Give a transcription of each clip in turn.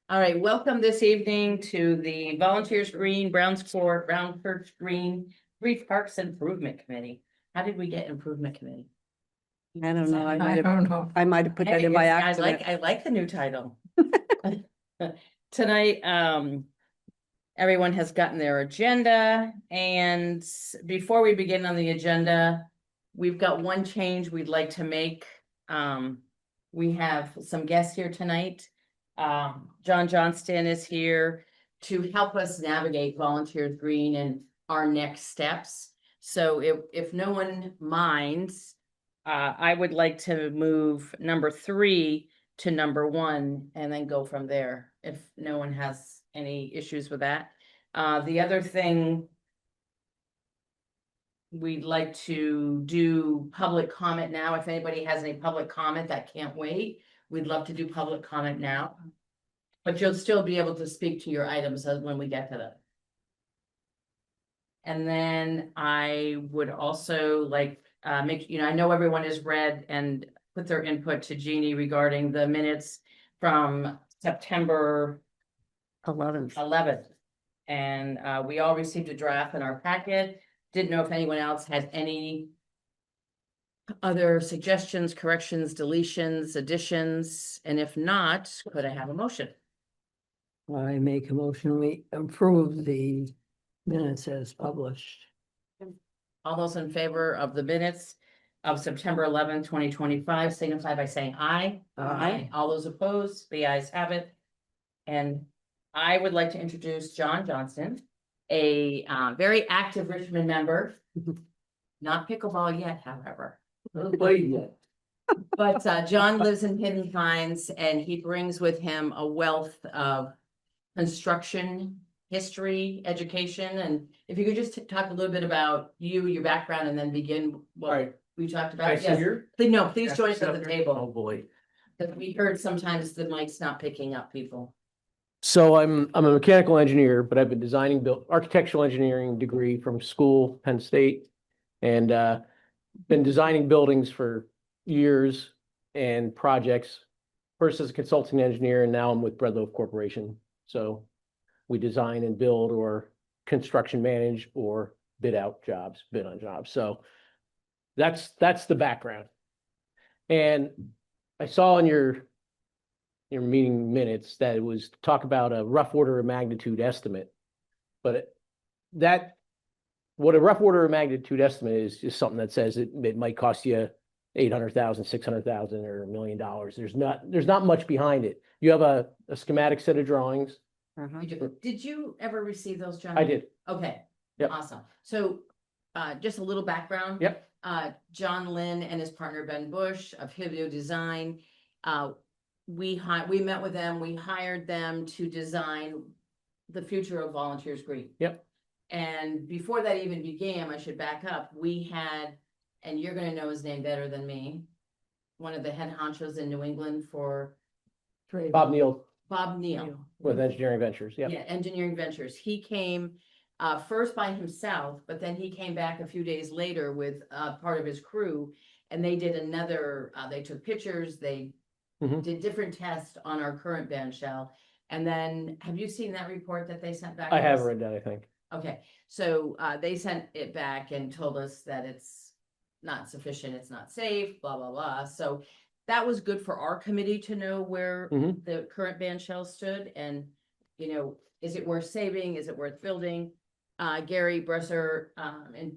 All right, welcome this evening to the Volunteers Green, Browns Court, Brown Church Green, Brief Parks Improvement Committee. How did we get Improvement Committee? I don't know. I don't know. I might have put that in by accident. I like the new title. Tonight, everyone has gotten their agenda, and before we begin on the agenda, we've got one change we'd like to make. We have some guests here tonight. John Johnston is here to help us navigate Volunteers Green and our next steps. So if no one minds, I would like to move number 3 to number 1 and then go from there, if no one has any issues with that. The other thing, we'd like to do public comment now. If anybody has any public comment that can't wait, we'd love to do public comment now. But you'll still be able to speak to your items when we get to them. And then I would also like I know everyone has read and put their input to Jeannie regarding the minutes from September 11th. And we all received a draft in our packet. Didn't know if anyone else had any other suggestions, corrections, deletions, additions, and if not, could I have a motion? I make a motion, we approve the minutes as published. All those in favor of the minutes of September 11th, 2025, signify by saying aye. Aye. All those opposed, the ayes have it. And I would like to introduce John Johnston, a very active Richmond member. Not pickleball yet, however. Not played yet. But John lives in Hidden Pines and he brings with him a wealth of construction history, education, and if you could just talk a little bit about you, your background, and then begin what Right. we talked about. Can I sit Yes. here? Please join us at the Oh, table, boy. because we heard sometimes the mic's not picking up people. So I'm a mechanical engineer, but I've been architectural engineering degree from school, Penn State. And been designing buildings for years and projects. First as a consulting engineer, and now I'm with Bread Loaf Corporation. So we design and build or construction manage or bid on jobs. So that's the background. And I saw in your meeting minutes that it was talk about a rough order of magnitude estimate. But what a rough order of magnitude estimate is just something that says it might cost you $800,000, $600,000, or $1 million. There's not much behind it. You have a schematic set of drawings. Did you ever receive those, John? I did. Okay. Yep. Awesome. So just a little background. Yep. John Lynn and his partner Ben Bush of Hivio Design. We met with them. We hired them to design the future of Volunteers Green. Yep. And before that even began, I should back up. We had, and you're going to know his name better than me, one of the head honchos in New England for Bob Neal Bob Neal. with Engineering Ventures. Yep. Yeah, Engineering Ventures. He came first by himself, but then he came back a few days later with part of his crew, and they did another, they took pictures, they did different tests on our current band shell. And then, have you seen that report that they sent back? I to have us? read that, I think. Okay, so they sent it back and told us that it's not sufficient, it's not safe, blah, blah, blah. So that was good for our committee to know where the current band shell stood and, is it worth saving? Is it worth building? Gary Bresser and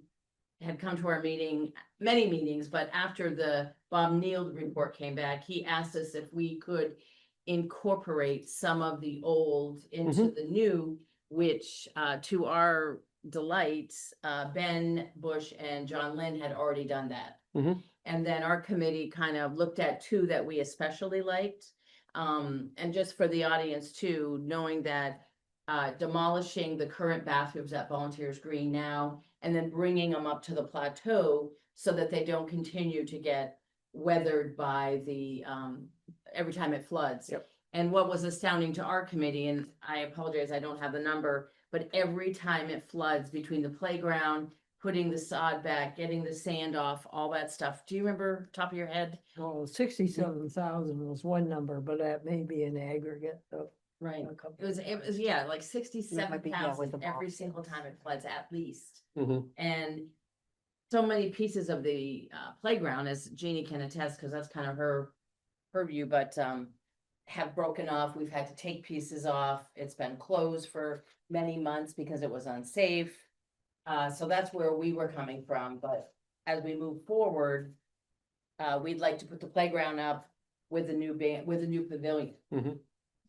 had come to our meeting, many meetings, but after the Bob Neal report came back, he asked us if we could incorporate some of the old into the new, which to our delight, Ben Bush and John Lynn had already done that. And then our committee kind of looked at 2 that we especially liked. And just for the audience too, knowing that demolishing the current bathrooms at Volunteers Green now, and then bringing them up to the plateau so that they don't continue to get weathered by the, every time it floods. Yep. And what was astounding to our committee, and I apologize, I don't have the number, but every time it floods between the playground, putting the sod back, getting the sand off, all that stuff. Do you remember top of your head? Well, 67,000 was one number, but that may be an aggregate of Right. A couple It was, yeah, like That 67,000 might be, yeah, with the every box. single time it floods at least. Mhm. And so many pieces of the playground, as Jeannie can attest, because that's kind of her view, but have broken off. We've had to take pieces off. It's been closed for many months because it was unsafe. So that's where we were coming from, but as we move forward, we'd like to put the playground up with a new with a new pavilion. Mhm.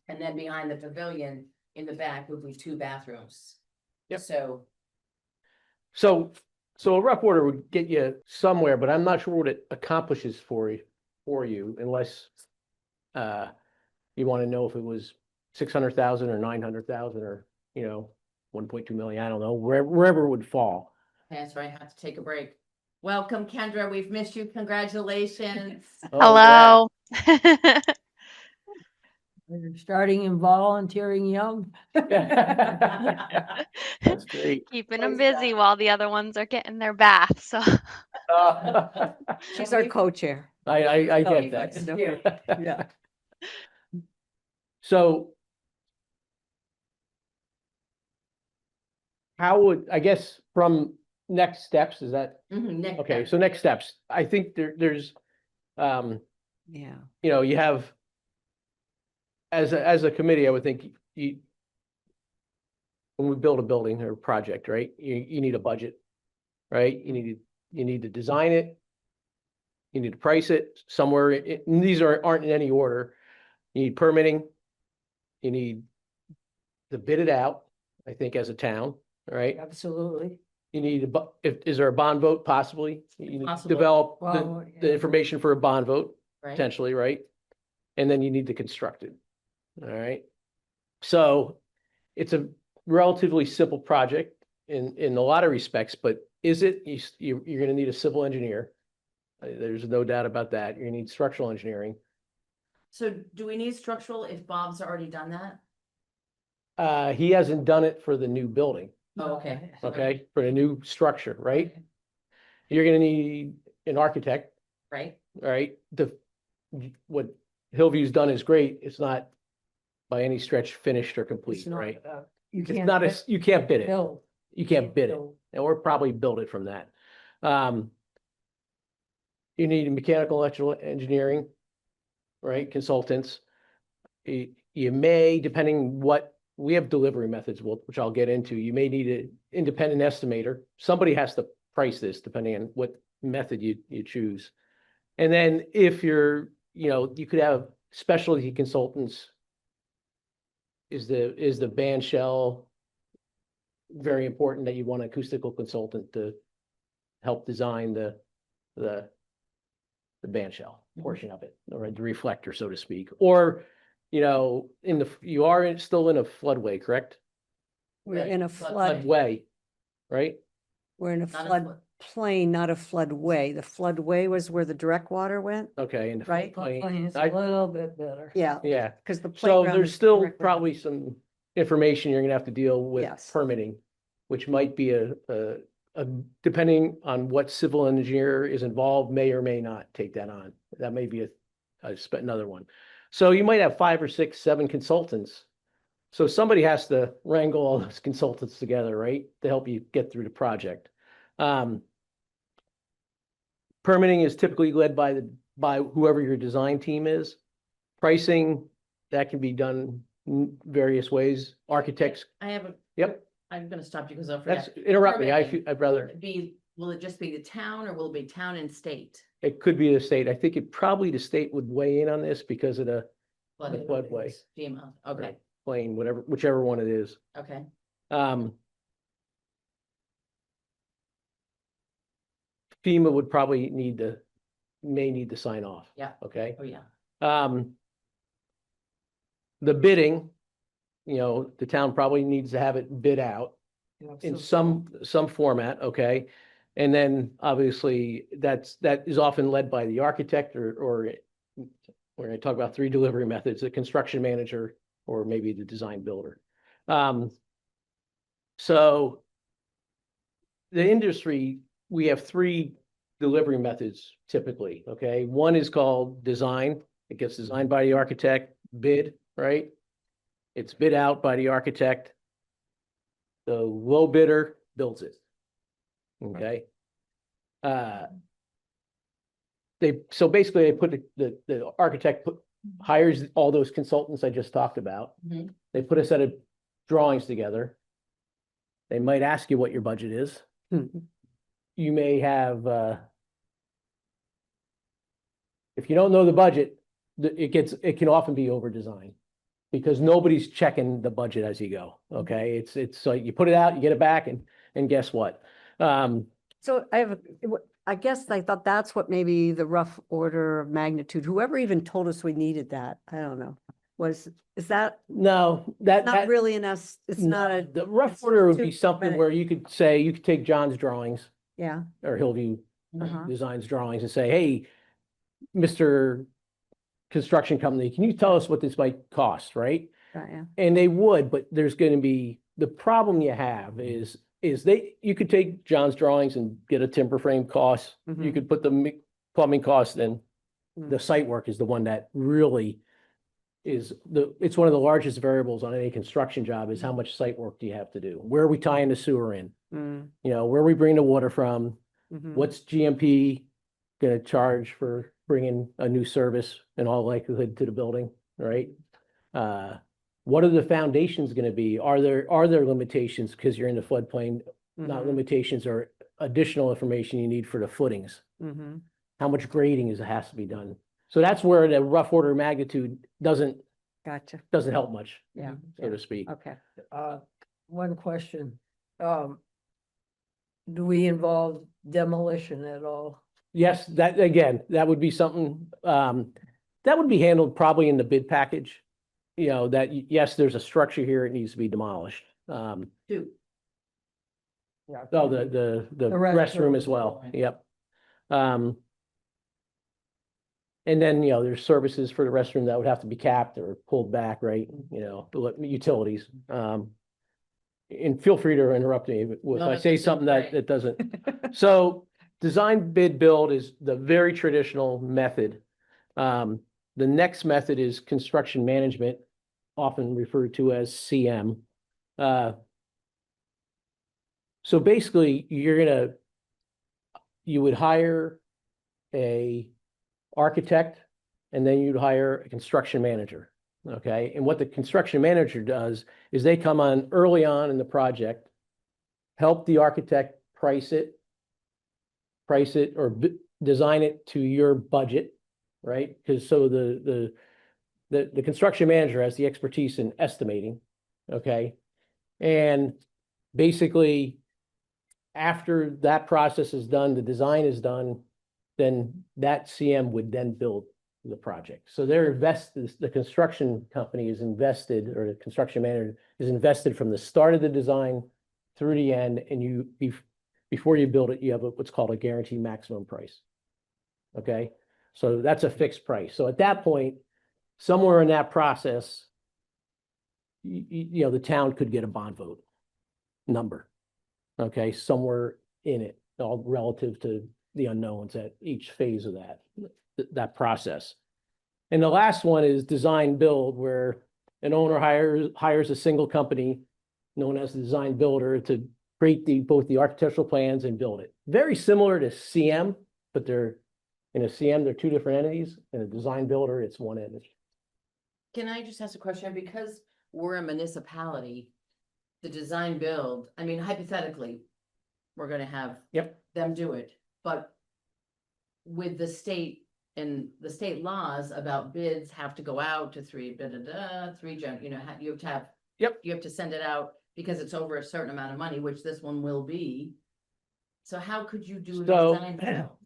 And then behind the pavilion, in the back, would be 2 bathrooms. Yep. So, So a rough order would get you somewhere, but I'm not sure what it accomplishes for you unless you want to know if it was 600,000 or 900,000 or, 1.2 million, I don't know, wherever it would fall. that's where I have to take a break. Welcome, Kendra. We've missed you. Congratulations. Oh, yeah. Hello. You're starting and volunteering young. That's great. Keeping them Praise busy God. while the other ones are getting their bath. So She's our co-chair. I So get that. cute. Yeah. So how would, I guess, from next steps, is that, Mhm, okay, so next steps, I think there's, Yeah. you have, as a committee, I would think when we build a building or project, right, you need a budget, right? You need to design it. You need to price it somewhere. And these aren't in any order. You need permitting. You need to bid it out, I think, as a town, right? Absolutely. You need is there a bond vote possibly? You need to Possible. develop Well, the yeah. information for a bond vote, Right? potentially, right? And then you need to construct it. All right. So it's a relatively simple project in a lot of respects, but is it, you're going to need a civil engineer. There's no doubt about that. You're going to need structural engineering. So do we need structural if Bob's already done that? He hasn't done it for the new building, Oh, okay. okay, for the new structure, right? Okay. You're going to need an architect, Right? right? What Hillview's done is great. It's not by any stretch finished or It's complete, not, right? you It's can't. not you can't bid it. Build. You can't bid it, build. or probably build it from that. You need mechanical, electrical engineering, right? Consultants. You may, depending what, we have delivery methods, which I'll get into. You may need an independent estimator. Somebody has to price this depending on what method you choose. And then if you could have specialty consultants. Is the band shell very important that you want an acoustical consultant to help design the band shell portion of it, or the reflector, so to speak, or, you are still in a floodway, correct? We're Right. in a flood, Floodway, right? we're in a Not a flood plain, not a floodway. The floodway was where the direct water went. Okay, and the Right. floodplain- It's a I- little bit better. Yeah, Yeah, because the so playground there's is still directly- probably some information you're gonna have to deal with Yes. permitting, which might be a depending on what civil engineer is involved, may or may not take that on. That may be another one. So you might have 5 or 6, 7 consultants. So somebody has to wrangle all those consultants together, right? To help you get through the project. Permitting is typically led by whoever your design team is. Pricing, that can be done in various ways. Architects, I have a. Yep. I'm gonna stop you because I'll that's, forget. interrupt me, Permitting. I'd rather, Will it just be the town or will it be town and state? it could be the state. I think the state would weigh in on this because of the floodway. FEMA, okay, plane, whichever one it is. okay. FEMA would probably may need to sign off. Yeah. Okay. Oh, yeah. The bidding, the town probably needs to have it bid out in some format, okay? And then obviously that is often led by the architect or we're going to talk about 3 delivery methods, the construction manager or maybe the design builder. So the industry, we have 3 delivery methods typically, okay? One is called design. It gets designed by the architect, bid, right? It's bid out by the architect. The low bidder builds it. Okay? So basically they put the architect hires all those consultants I just talked about. Mhm. They put a set of drawings together. They might ask you what your budget is. You may have, if you don't know the budget, it can often be over designed. Because nobody's checking the budget as you go, okay? It's like you put it out, you get it back, and guess what? So I guess I thought that's what maybe the rough order of magnitude, whoever even told us we needed that, I don't know, is that No, that. not really it's not a, The rough it's order would too be something minute. where you could say, you could take John's drawings yeah. or Hillview Uh-huh. Designs drawings and say, hey, Mr. Construction Company, can you tell us what this might cost, right? Yeah. And they would, but there's gonna be, the problem you have is you could take John's drawings and get a timber frame cost. You Mhm. could put the plumbing cost in. The Mm. site work is the one that really it's one of the largest variables on any construction job is how much site work do you have to do? Where are we tying the sewer in? Mm. You know, where are we bringing the water from? Mhm. What's GMP gonna charge for bringing a new service in all likelihood to the building, right? What are the foundations gonna be? Are there limitations because you're in the floodplain? Not Mhm. limitations or additional information you need for the footings? Mhm. How much grading has to be done? So that's where the rough order of magnitude doesn't Gotcha. help much, Yeah. so to speak. Okay. One question. Do we involve demolition at all? Yes, that again, that would be something, that would be handled probably in the bid package. You know, yes, there's a structure here, it needs to be demolished. Two. Yeah. Oh, the restroom as well, yep. And then, there's services for the restroom that would have to be capped or pulled back, right? Utilities. And feel free to interrupt me if No, I that's say just something great. that doesn't. So design, bid, build is the very traditional method. The next method is construction management, often referred to as CM. So basically, you would hire a architect, and then you'd hire a construction manager, okay? And what the construction manager does is they come on early on in the project, help the architect price it or design it to your budget, right? Because so the construction manager has the expertise in estimating, okay? And basically, after that process is done, the design is done, then that CM would then build the project. So the construction company is invested, or the construction manager is invested from the start of the design through the end, and before you build it, you have what's called a guaranteed maximum price. Okay, so that's a fixed price. So at that point, somewhere in that process, the town could get a bond vote number. Okay, somewhere in it, all relative to the unknowns at each phase of that process. And the last one is design build, where an owner hires a single company known as the design builder to create both the architectural plans and build it. Very similar to CM, but in a CM, they're two different entities. In a design builder, it's one entity. Can I just ask a question? Because we're a municipality, the design build, I mean, hypothetically, we're gonna have them do it, but with the state and the state laws about bids have to go out to three, you have to have. You have to send it out because it's over a certain amount of money, which this one will be. So how could you do a design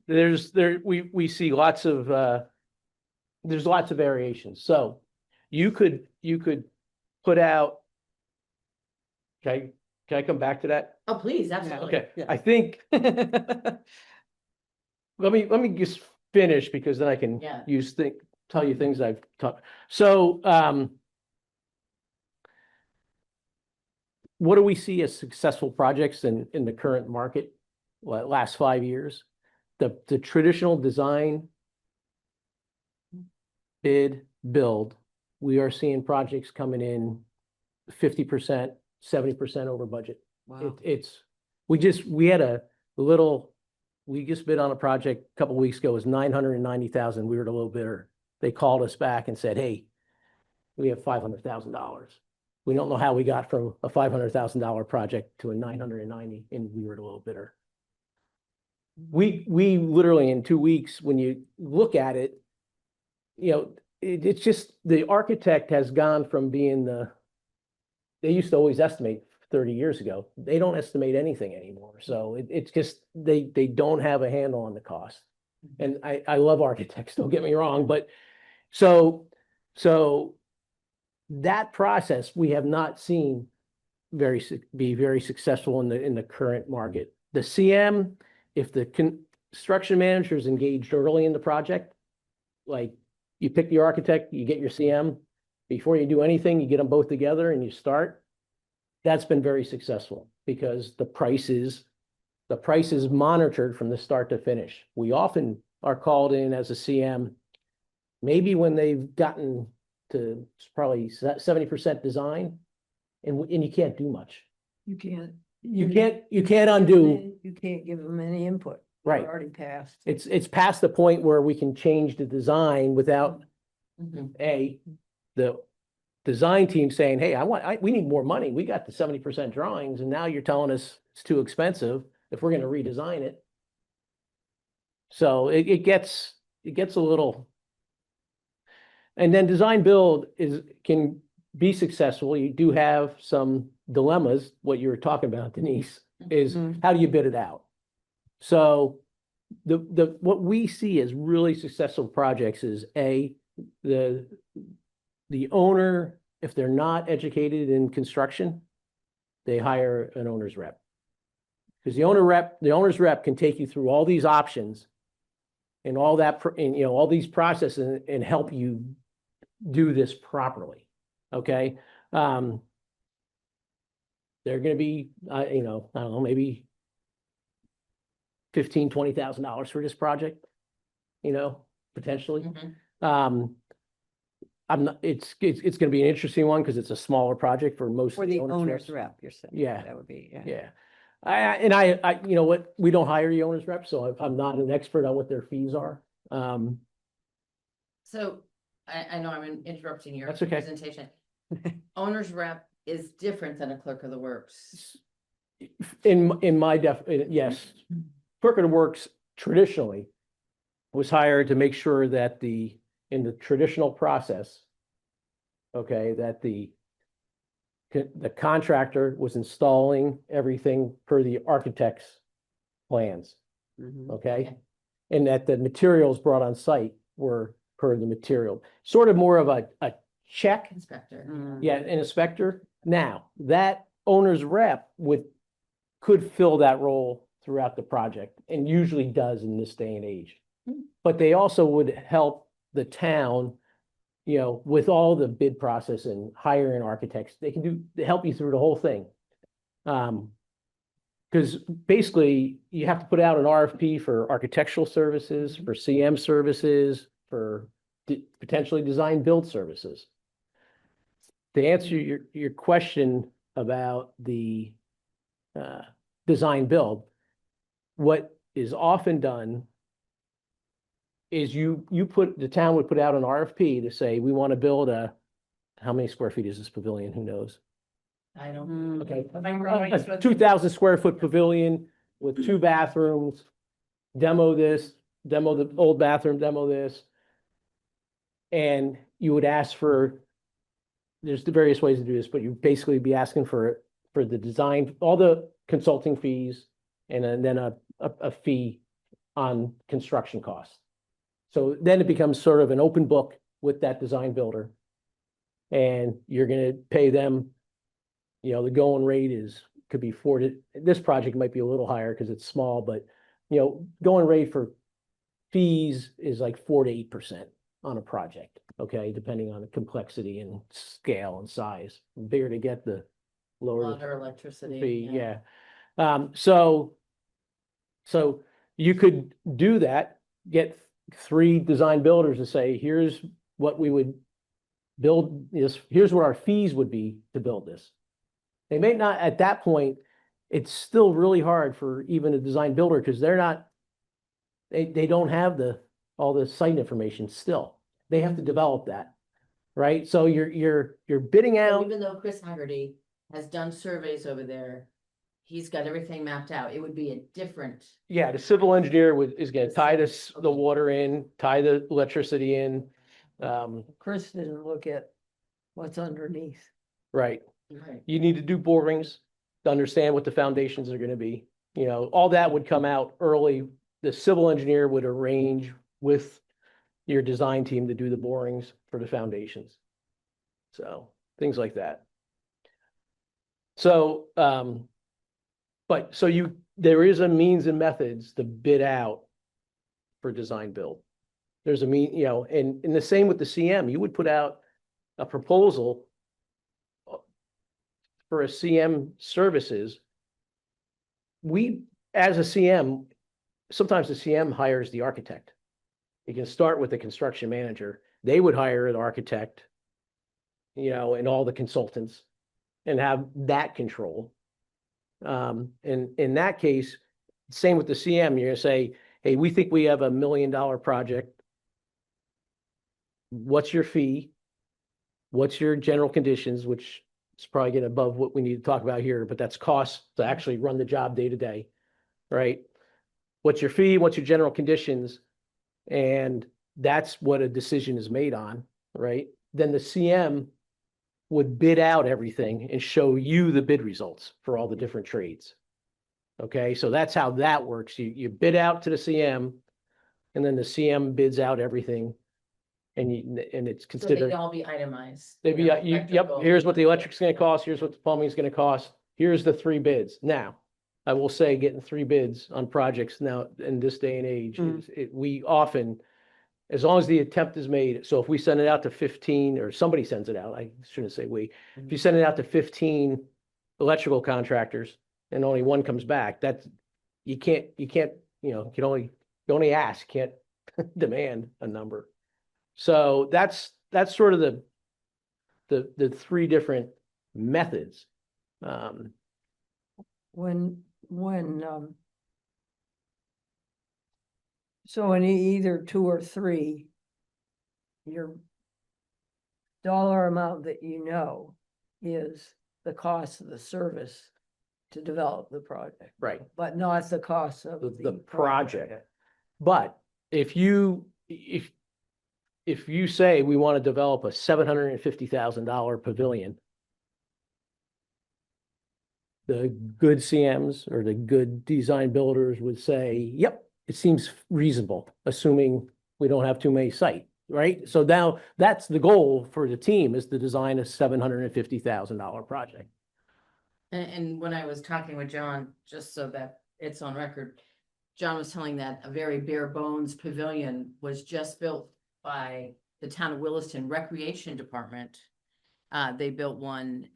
build? We see lots of, there's lots of variations. So you could put out, can I come back to that? Oh, please, absolutely. Okay, I think, let me just finish, because then I can tell you things I've taught. So, what do we see as successful projects in the current market, last 5 years? The traditional design, bid, build, we are seeing projects coming in 50%, 70% over budget. Wow. We just bid on a project a couple weeks ago, it was 990,000. We were the low bidder. They called us back and said, hey, we have $500,000. We don't know how we got from a $500,000 project to a 990, and we were the low bidder. We literally in 2 weeks, when you look at it, it's just the architect has gone from being they used to always estimate 30 years ago. They don't estimate anything anymore. So it's just, they don't have a handle on the cost. And I love architects, don't get me wrong, but so that process we have not seen be very successful in the current market. The CM, if the construction manager is engaged early in the project, like you pick the architect, you get your CM, before you do anything, you get them both together and you start. That's been very successful because the price is monitored from the start to finish. We often are called in as a CM, maybe when they've gotten to probably 70% design, and you can't do much. You can't. You can't undo. You can't give them any input. Right. They're already passed. It's past the point where we can change the design without the design team saying, hey, we need more money. We got the 70% drawings, and now you're telling us it's too expensive if we're going to redesign it. So it gets a little. And then design build can be successful. You do have some dilemmas. What you were talking about, Denise, is how do you bid it out? So what we see as really successful projects is the owner, if they're not educated in construction, they hire an owner's rep. Because the owner's rep can take you through all these options and all that, and, all these processes and help you do this properly. Okay. They're going to be, I don't know, maybe $15,000, $20,000 for this project, potentially. It's going to be an interesting one because it's a smaller project for most. For the owner's owner's reps. rep, you're saying. Yeah. That would be, Yeah. I you know what, we don't hire the owner's rep, so I'm not an expert on what their fees are. So I know I'm interrupting your That's okay. presentation. Owner's rep is different than a clerk of the works. In my yes, clerk of the works traditionally was hired to make sure that in the traditional process, okay, that the contractor was installing everything per the architect's plans, okay? And that the materials brought on site were per the material, sort of more of a check. Inspector. Yeah, an inspector. Now, that owner's rep could fill that role throughout the project and usually does in this day and age. But they also would help the town, with all the bid process and hiring architects. They help you through the whole thing. Because basically you have to put out an RFP for architectural services, for CM services, for potentially design build services. To answer your question about the design build, what is often done is the town would put out an RFP to say, we want to build how many square feet is this pavilion? Who knows? I don't. Okay. A A 2,000 square foot pavilion with 2 bathrooms, demo the old bathroom, demo this. And you would ask there's the various ways to do this, but you basically be asking for the design, all the consulting fees, and then a fee on construction costs. So then it becomes sort of an open book with that design builder. And you're going to pay them, the going rate could be this project might be a little higher because it's small, but going rate for fees is like 4 to 8% on a project. Okay. Depending on the complexity and scale and size. The bigger to get, the lower Water, electricity. fee. Yeah. So you could do that, get 3 design builders to say, here's what we would build this, here's what our fees would be to build this. They may not, at that point, it's still really hard for even a design builder, because they're not, they don't have all the site information still. They have to develop that, right? So you're bidding So out. even though Chris Haggerty has done surveys over there, he's got everything mapped out. It would be a different. Yeah, the civil engineer is gonna tie the Okay. water in, tie the electricity in. Chris didn't look at what's underneath. Right. Right. You need to do borings to understand what the foundations are gonna be. You know, all that would come out early. The civil engineer would arrange with your design team to do the borings for the foundations. So, things like that. So, there is a means and methods to bid out for design build. There's a and the same with the CM, you would put out a proposal for a CM services. We, as a CM, sometimes the CM hires the architect. You can start with the construction manager. They would hire an architect, and all the consultants, and have that control. In that case, same with the CM, you're gonna say, hey, we think we have $1 million project. What's your fee? What's your general conditions, which is probably getting above what we need to talk about here, but that's cost to actually run the job day to day, right? What's your fee? What's your general conditions? And that's what a decision is made on, right? Then the CM would bid out everything and show you the bid results for all the different trades. Okay, so that's how that works. You bid out to the CM, and then the CM bids out everything, and it's So considered. they'd all be itemized. They'd be, you know, yep, electrical. here's what the electric's gonna cost, here's what the plumbing's gonna cost, here's the 3 bids. Now, I will say getting 3 bids on projects now in this day and age, we often, as long as the attempt is made, so if we send it out to 15, or somebody sends it out, I shouldn't say we, if you send it out to 15 electrical contractors and only 1 comes back, that's, you can only ask, can't demand a number. So that's sort of the 3 different methods. So in either 2 or 3, your dollar amount that is the cost of the service to develop the project, Right. but not the cost of The project. But if you say we want to develop a $750,000 pavilion, the good CMs or the good design builders would say, yep, it seems reasonable, assuming we don't have too many sites, right? So now that's the goal for the team, is to design a $750,000 project. And when I was talking with John, just so that it's on record, John was telling that a very bare bones pavilion was just built by the town of Williston Recreation Department. They built one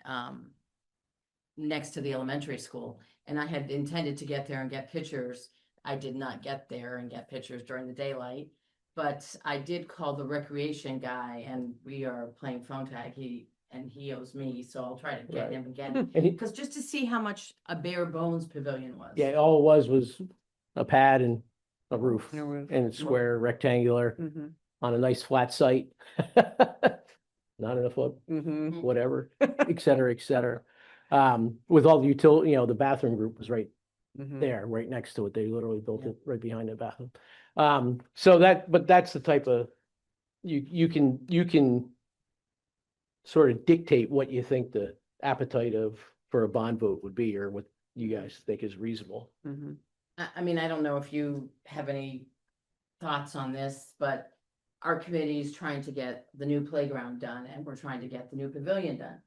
next to the elementary school, and I had intended to get there and get pictures. I did not get there and get pictures during the daylight, but I did call the recreation guy, and we are playing phone tag. He owes me, so I'll try to get Right. him again. And Because just to see how much a bare bones pavilion was. yeah, all it was a pad and a roof, No roof. and square, rectangular, Mhm, on a nice flat site. Not in a foot, mhm. whatever, et cetera, et cetera. With all the utility, the bathroom group was right Mhm. there, right next to it. They literally built Yeah. it right behind the bathroom. But that's the type of, you can sort of dictate what you think the appetite for a bond vote would be, or what you guys think is reasonable. Mhm. I mean, I don't know if you have any thoughts on this, but our committee is trying to get the new playground done, and we're trying to get the new pavilion done.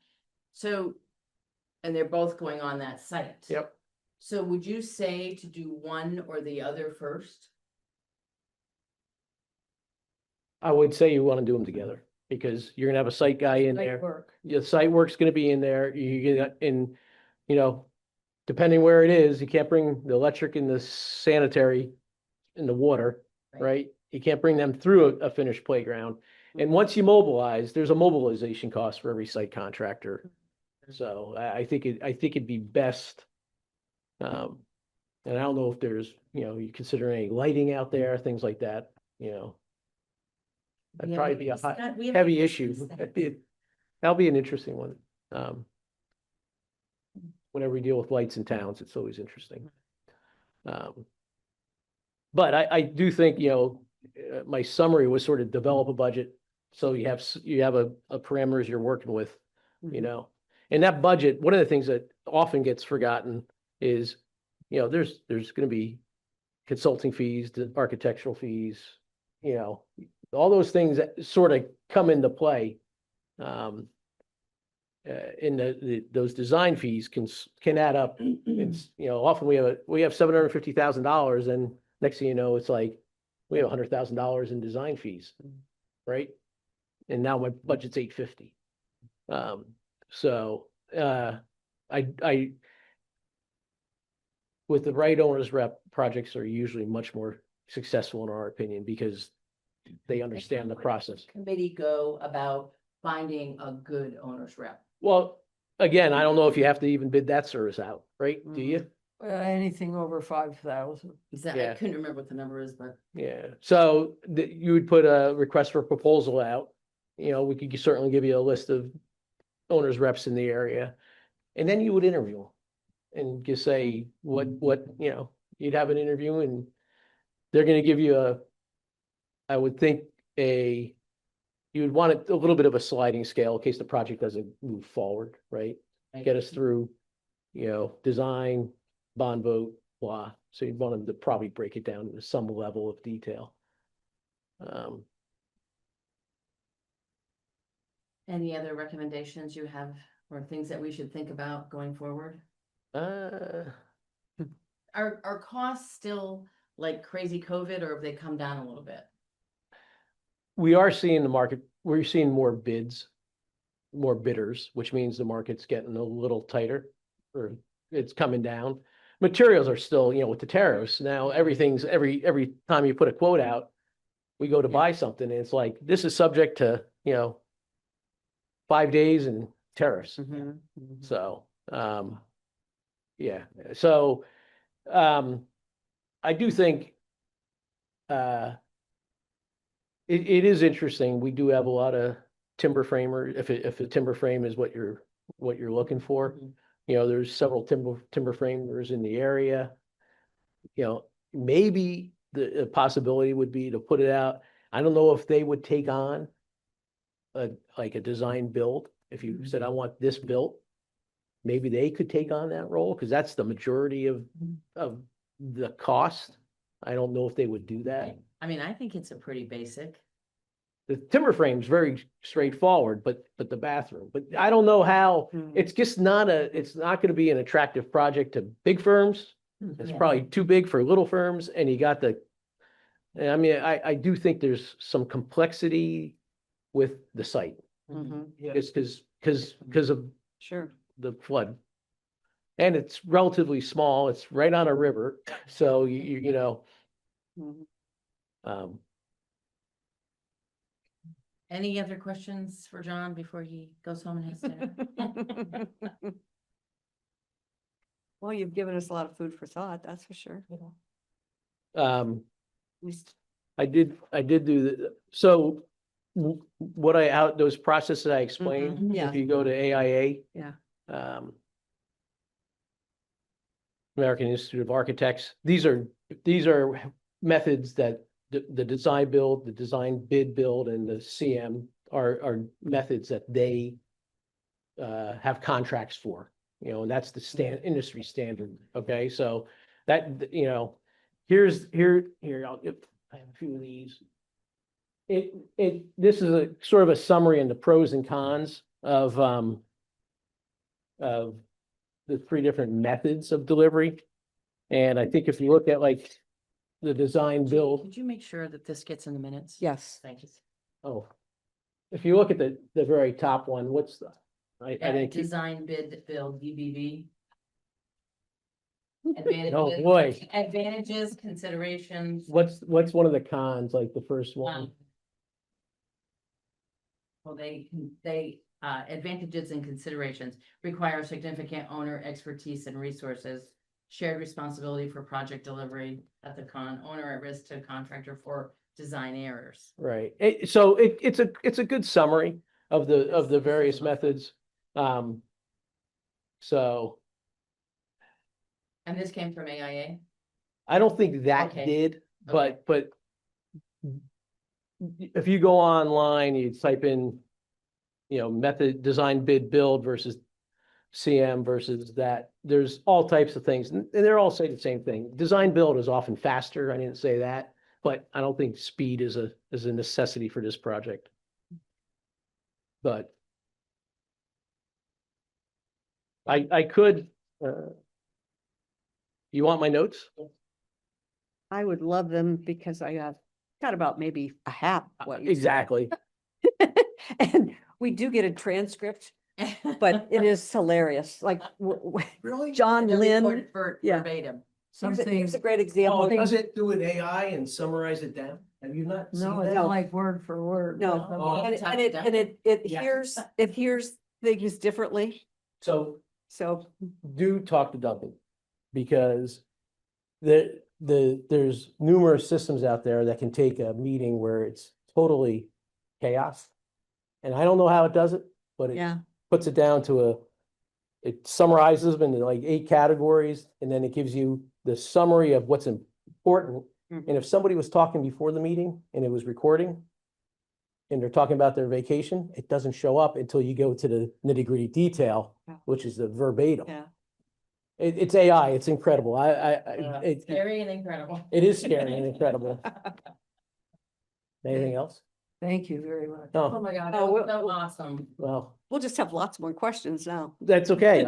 So, and they're both going on that site. Yep. So would you say to do one or the other first? I would say you want to do them together, because you're gonna have a site guy in Site there. work. Your site work's gonna be in there, you get, and, depending where it is, you can't bring the electric and the sanitary and the water, Right. right? You can't bring them through a finished playground. And once you mobilize, there's a mobilization cost for every site contractor. So I think it'd be best. And I don't know if there's, you consider any lighting out there, things like that, That'd Yeah, probably we be a discussed- hot, we have heavy discussed issue. that. That'll be an interesting one. Whenever we deal with lights in towns, it's always interesting. But I do think, my summary was sort of develop a budget. So you have a parameters you're working with, Mhm. And that budget, one of the things that often gets forgotten is, there's going to be consulting fees, the architectural fees, all those things that sort of come into play. In those design fees can add up. It's, often we have $750,000 and next thing you know, it's like, we have $100,000 in design fees, right? And now my budget's $850. So, I, with the right owners rep, projects are usually much more successful in our opinion, because they understand the process. Committee go about finding a good owner's rep. Well, again, I don't know if you have to even bid that service out, right? Do you? Anything over 5,000. Is that, I Yeah. couldn't remember what the number is, but Yeah, so you would put a request for proposal out. We could certainly give you a list of owners reps in the area. And then you would interview them and just say what, you'd have an interview and they're gonna give you I would think you would want a little bit of a sliding scale in case the project doesn't move forward, right? Get us through, design, bond vote, blah. So you'd want them to probably break it down to some level of detail. any other recommendations you have or things that we should think about going forward? Uh, Are costs still like crazy COVID or have they come down a little bit? we are seeing the market, we're seeing more bids, more bidders, which means the market's getting a little tighter or it's coming down. Materials are still, with the tariffs, now everything's, every time you put a quote out, we go to Yeah. buy something and it's like, this is subject to, 5 days and tariffs. Mhm. So, yeah, so, I do think, it is interesting. We do have a lot of timber framer, if a timber frame is what you're looking for. Mhm. There's several timber framers in the area. Maybe the possibility would be to put it out. I don't know if they would take on like a design build. If you said, I want this built, maybe they could take on that role, because that's the majority of the cost. I don't know if they would do that. I mean, I think it's a pretty basic. The timber frame's very straightforward, but the bathroom, but I don't know how, Mm. it's just it's not gonna be an attractive project to big firms. It's Yeah. probably too big for little firms, and you got I mean, I do think there's some complexity with the site, Mhm. just because of Sure. the flood. And it's relatively small, it's right on a river, so Mhm. um, Any other questions for John before he goes home and has dinner? Well, you've given us a lot of food for thought, that's for sure. We st- I did do so those processes I explained, Mhm, yeah. if you go to AIA. Yeah. American Institute of Architects, these are methods that the design build, the design bid build, and the CM are methods that they have contracts for, and that's the industry standard. Okay, so that, here, I have a few of these. This is a sort of a summary and the pros and cons of the 3 different methods of delivery. And I think if you look at like the design build, Could you make sure that this gets in the minutes? Yes. Thank you. if you look at the very top one, what's I Yeah, didn't keep, design bid build DBV. oh boy, Advantages, considerations. what's one of the cons, like the first one? well, advantages and considerations require significant owner expertise and resources, shared responsibility for project delivery at the owner at risk to contractor for design errors. Right. So it's a good summary of the various methods. So And this came from AIA? I don't think that Okay. did, but if you go online, you type in, method, design, bid, build versus CM versus that, there's all types of things, and they're all saying the same thing. Design build is often faster. I didn't say that, but I don't think speed is a necessity for this project. But I could, you want my notes? I would love them because I got about maybe a half what you said. Exactly. And we do get a transcript, but it is hilarious. Like Really? John Lynn, yeah. Verbatim. Something, here's a great example. Does it do an AI and summarize it down? Have you not seen no, it's that? No. like word for word. No. Oh. It Yes. hears things differently. So So do talk to Duncan, because there's numerous systems out there that can take a meeting where it's totally chaos. And I don't know how it does it, but it yeah, puts it down to it summarizes them into like 8 categories, and then it gives you the summary of what's important. Mhm. And if somebody was talking before the meeting and it was recording, and they're talking about their vacation, it doesn't show up until you go to the nitty-gritty detail, Yeah. which is the verbatim. yeah. It's AI, it's incredible. Scary and incredible. It is scary and incredible. Anything else? Thank you very much. Oh No, my God, Oh, that was well- so awesome. well, We'll just have lots more questions now. that's okay.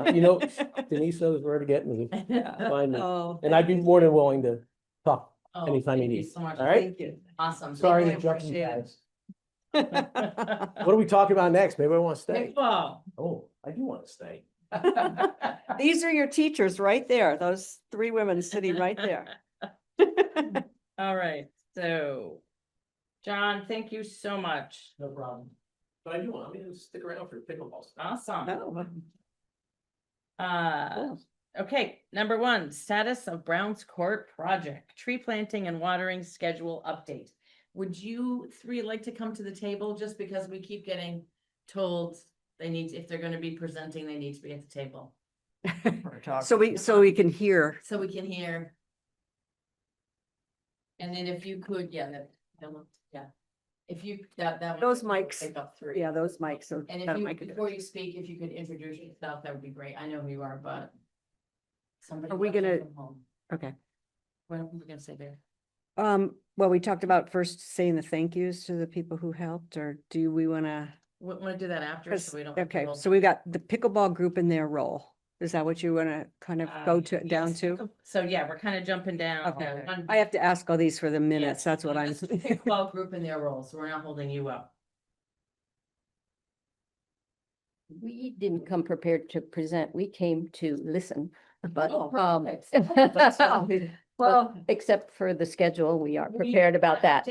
Denise knows where to get me, find me. Oh, And I'd be more than willing to talk Oh, anytime you thank need. so much. All right? thank you. Awesome. Sorry to Thank jump you. you Appreciate guys. What are we talking about next? Maybe I want to stay. Pickleball. Oh, I do want to stay. These are your teachers right there, those 3 women sitting right there. All right, so, John, thank you so much. No problem. But I do want to stick around for pickleball stuff. Awesome. Oh, cool. Okay, number 1, status of Browns Court project, tree planting and watering schedule update. Would you 3 like to come to the table, just because we keep getting told if they're gonna be presenting, they need to be at the table, So we can hear. so we can hear. And then if you could, if you, that one. Those mics. Take up 3. Yeah, those mics are. And that if you, mic is- before you speak, if you could introduce yourself, that would be great. I know who you are, but somebody. Are we watching gonna- from home. Okay. What are we gonna say there? Well, we talked about first saying the thank yous to the people who helped, or do we wanna? We wanna do that after, so we don't. Okay, so we got the pickleball group in their role. Is that what you wanna kind of go to, down yes. to? So yeah, we're kind of jumping down. Okay. One- I have to ask all these for the minutes, yes, that's what I'm. just the Pickleball group in their role, so we're not holding you up. We didn't come prepared to present, we came to listen, but, Oh, but, well, except for the schedule, we are prepared about that.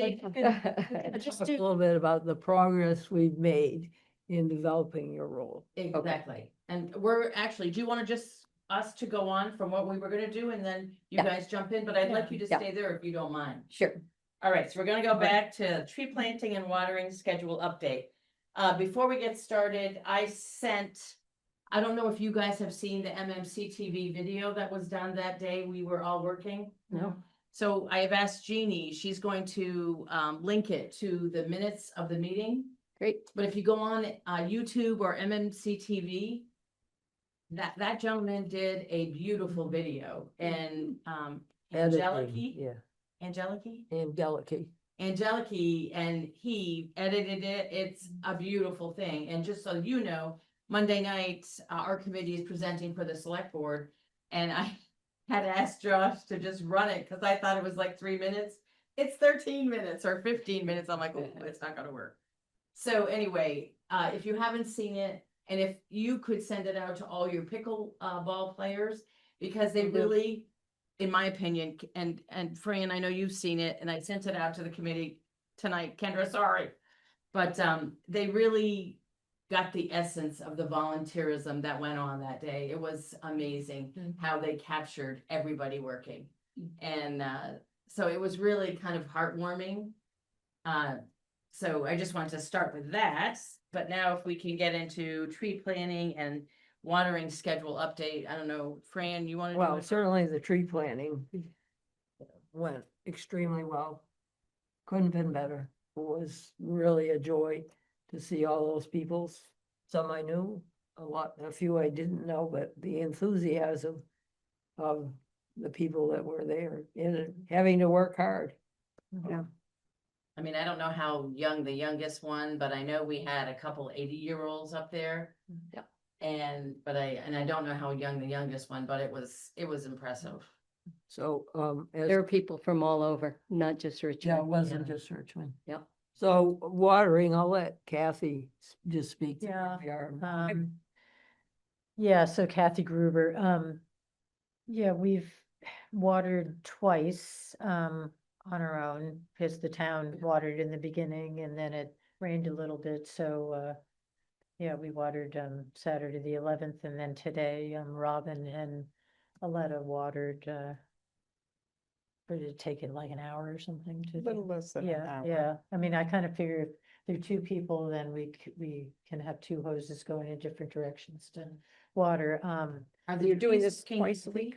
Just a little bit about the progress we've made in developing your role. Exactly. And we're actually, do you want to just us to go on from what we were gonna do, and then you Yeah. guys jump in, but I'd like you to Yeah. stay there if you don't mind. Sure. All right, so we're gonna go Okay. back to tree planting and watering schedule update. Before we get started, I don't know if you guys have seen the MMC TV video that was done that day we were all working. No. So I have asked Jeannie, she's going to link it to the minutes of the meeting. Great. But if you go on YouTube or MMC TV, that gentleman did a beautiful video, and Angelique, Yeah, Angelique, and he edited it. It's a beautiful thing. And just so you know, Monday night, our committee is presenting for the select board, and I had asked Josh to just run it because I thought it was like 3 minutes. It's 13 minutes or 15 minutes. I'm like, oh, it's not gonna work. So anyway, if you haven't seen it, and if you could send it out to all your pickle ball players, because they really, in my opinion, and Fran, I know you've seen it, and I sent it out to the committee tonight, Kendra, sorry. But they really got the essence of the volunteerism that went on that day. It was amazing how they captured everybody working. And so it was really kind of heartwarming. So I just wanted to start with that, but now if we can get into tree planting and watering schedule update, I don't know, Fran, you want to? Well, certainly the tree planting went extremely well. Couldn't have been better. It was really a joy to see all those people. Some I knew, a few I didn't know, but the enthusiasm of the people that were there and having to work hard. Yeah. I mean, I don't know how young the youngest one, but I know we had a couple 80-year-olds up there. Yep. And I don't know how young the youngest one, but it was impressive. So, There are people from all over, not just yeah, it Richmond. wasn't just Richmond. Yep. So watering, I'll let Kathy just speak. to Yeah, where we are. Yeah, so Kathy Gruber, yeah, we've watered twice, on our own, because the town watered in the beginning and then it rained a little bit, so, yeah, we watered, Saturday the 11th, and then today, Robin and Aletta watered, or did it take it like an hour or something to? A little less than an Yeah, hour. yeah, I mean, I kind of figure if there are two people, then we can have two hoses going in different directions to water, Are You're doing trees this pink twice a week?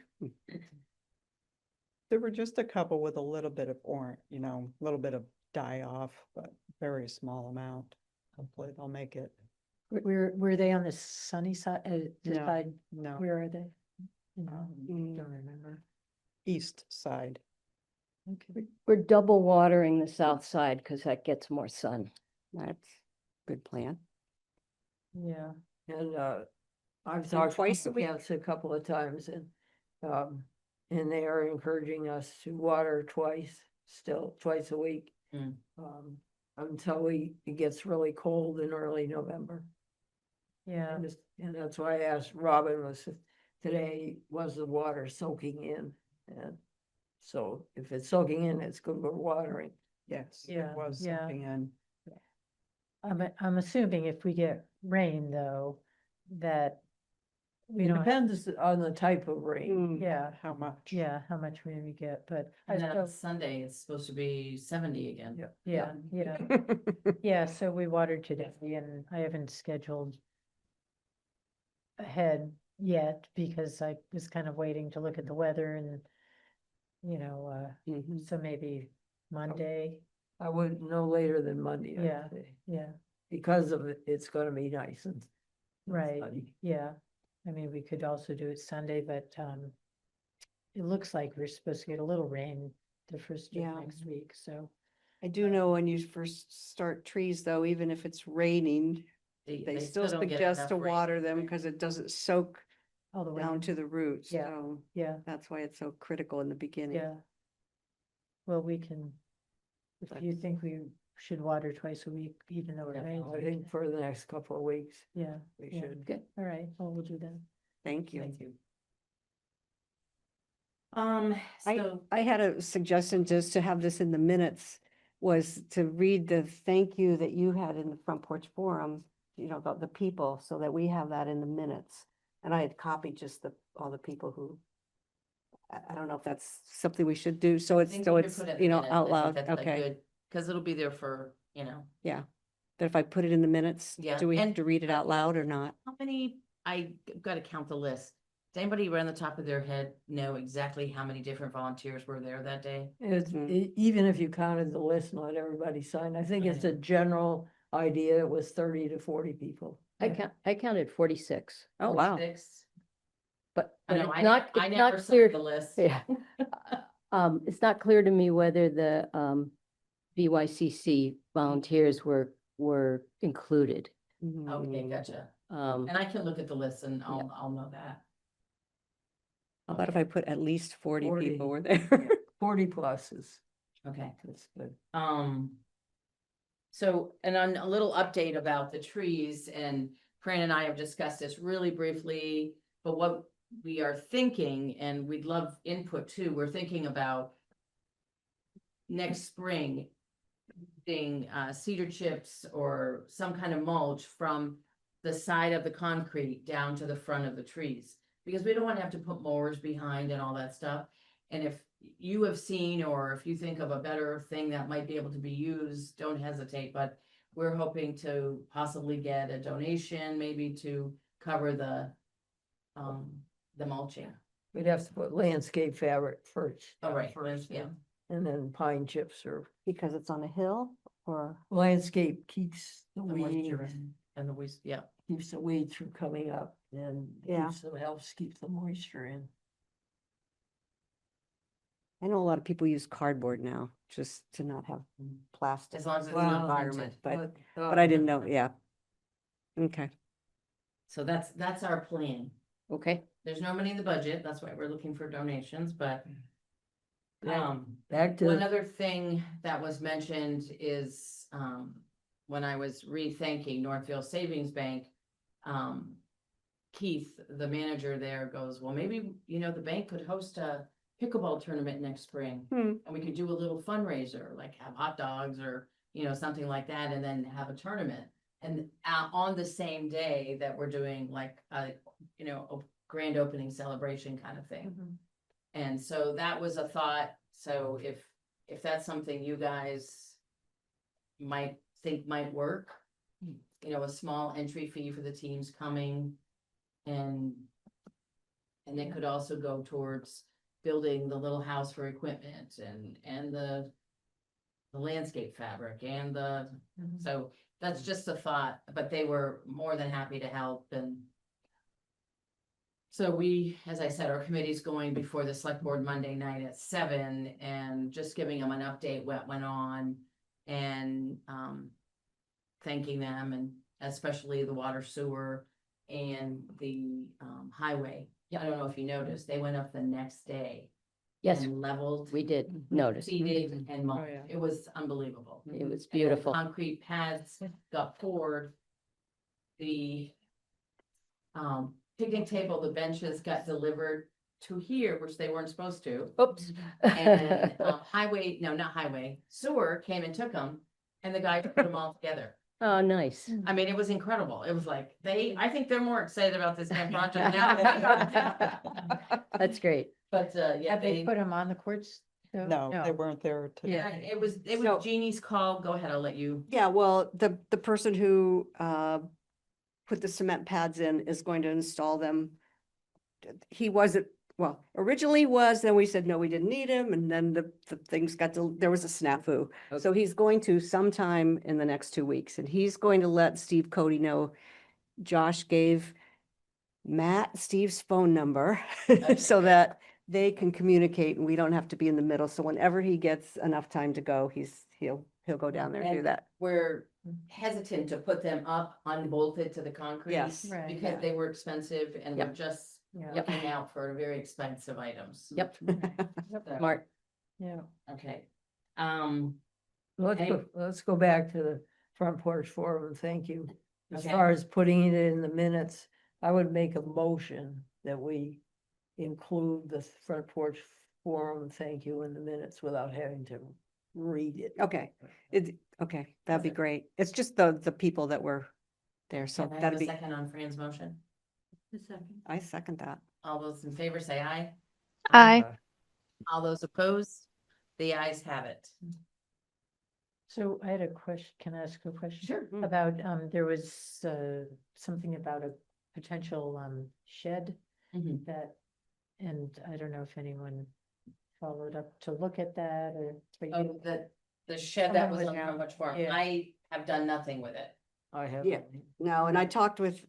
There were just a couple with a little bit of orange, a little bit of die off, but very small amount. Hopefully they'll make it. were they on the sunny side, the No. side, No, where are they? Mm. Don't remember. east side. Okay. We're double watering the south side because that gets more sun. That's a good plan. Yeah, And I've So talked twice to a week? Cats a couple of times and they are encouraging us to water twice a week. Mm. Until it gets really cold in early November. yeah, And that's why I asked Robin today, was the water soaking in? And so if it's soaking in, it's good for watering. Yes, it Yeah, was yeah. something in. I'm assuming if we get rain though, that we It don't, depends on the type of rain. Mm. yeah, How much? yeah, how much rain we get, but I And then on suppose, Sunday, it's supposed to be 70 again. yeah, yeah. Yeah, so we watered today and I haven't scheduled ahead yet because I was kind of waiting to look at the weather and, Mhm. so maybe Monday, I would no later than Monday, Yeah. I'd say. yeah, Because of it, it's gonna be nice and right, sunny. yeah. I mean, we could also do it Sunday, but, it looks like we're supposed to get a little rain the first of Yeah. next week, so. I do know when you first start trees, though, even if it's raining, they still don't get suggest enough to rain. water them because it doesn't soak All the way down in. to the roots. Yeah. So Yeah, that's why it's so critical in the beginning. yeah. Well, we can, if But- you think we should water twice a week, even though it rains. I think for the next couple of weeks, Yeah, we Yeah. should. Good. all right, well, we'll do that. Thank you. Thank you. So I had a suggestion just to have this in the minutes, was to read the thank you that you had in the Front Porch Forum, about the people, so that we have that in the minutes. And I had copied just all the people who, I don't know if that's something we should do, so I it's, think so we should it's, put it in the minutes. I out think loud, that's a okay. good- Cause it'll be there for, Yeah, but if I put it in the minutes, Yeah, do we have and- to read it out loud or not? how many, I gotta count the list. Does anybody around the top of their head know exactly how many different volunteers were there that day? Even if you counted the list, not everybody signed. I think it's a general idea. It was 30 to 40 people. I counted 46, Oh, wow. 46? but I know, it's I not, I it's never not saw clear. the list. Yeah. It's not clear to me whether the BYCC volunteers were included. Okay, Mm. gotcha. Um, And I can look at the list and I'll know that. How about if I put at least 40 people 40. were there? 40 pluses. Okay. That's good. So, and on a little update about the trees, and Fran and I have discussed this really briefly, but what we are thinking, and we'd love input too, we're thinking about next spring, putting cedar chips or some kind of mulch from the side of the concrete down to the front of the trees. Because we don't want to have to put mowers behind and all that stuff. And if you have seen, or if you think of a better thing that might be able to be used, don't hesitate, but we're hoping to possibly get a donation, maybe to cover the mulching. We'd have to put landscape fabric first. Oh, right, First, yeah. and then pine chips or Because it's on a hill or, landscape keeps the The weeds, moisture and the weeds, yeah. keeps the weeds from coming up and Yeah. helps keep the moisture in. I know a lot of people use cardboard now, just to not have plastic. As long as it's in the not environment, printed. but I didn't know, yeah. Okay, So that's our plan. Okay, There's no money in the budget, that's why we're looking for donations, but. Back- Back One to, other thing that was mentioned is, when I was rethinking Northfield Savings Bank, Keith, the manager there, goes, well, maybe, the bank could host a pickleball tournament next spring. Hmm. And we could do a little fundraiser, like have hot dogs or, something like that, and then have a tournament. And on the same day that we're doing like a grand opening celebration kind of thing. And so that was a thought, so if that's something you guys might think might work, a small entry fee for the teams coming. And it could also go towards building the little house for equipment and the landscape fabric and so that's just a thought, but they were more than happy to help. And so we, as I said, our committee's going before the select board Monday night at 7 and just giving them an update what went on and thanking them, and especially the water sewer and the highway. I don't know if you noticed, they went up the next day. yes, And leveled, we did notice. seeded and mulched. yeah. It was unbelievable. It was And the beautiful. Concrete pads got poured. The picnic table, the benches got delivered to here, which they weren't supposed to. Oops. And sewer came and took them, and the guy put them all together. Oh, nice. I mean, it was incredible. It was like, I think they're more excited about this damn project now. That's great. But, yeah, Have they put them on the courts? though? No, they weren't there today. yeah, it was So- Jeannie's call. Go ahead, I'll let you. yeah, well, the person who put the cement pads in is going to install them. He wasn't, well, originally was, then we said, no, we didn't need him, and then the things there was a snafu. So he's going to sometime in the next 2 weeks, and he's going to let Steve Cody know. Josh gave Matt Steve's phone number so that they can communicate and we don't have to be in the middle. So whenever he gets enough time to go, he'll go down there and do And that. We're hesitant to put them up unbolted to the concrete. Yes. Right. Because they were expensive and we're Yep. just Yeah. looking out for very expensive items. Yep, So, smart. Yeah. Okay. Let's go back to the front porch forum and thank you. As Okay. far as putting it in the minutes, I would make a motion that we include the front porch forum and thank you in the minutes without having to read it. Okay, okay, that'd be great. It's just the people that were there, so Can I have that'd a be, second on Fran's motion? I second that. All those in favor say aye. Aye. All those opposed? The ayes have it. So I had a question, can I ask a question? Sure. Mm. About, there was, something about a potential, shed Mhm. that, and I don't know if anyone followed up to look at that or. but Oh, you- the shed that Someone was was on out. Front Porch Forum, Yeah. I have done nothing with it. I have. Yeah. No, and I talked with,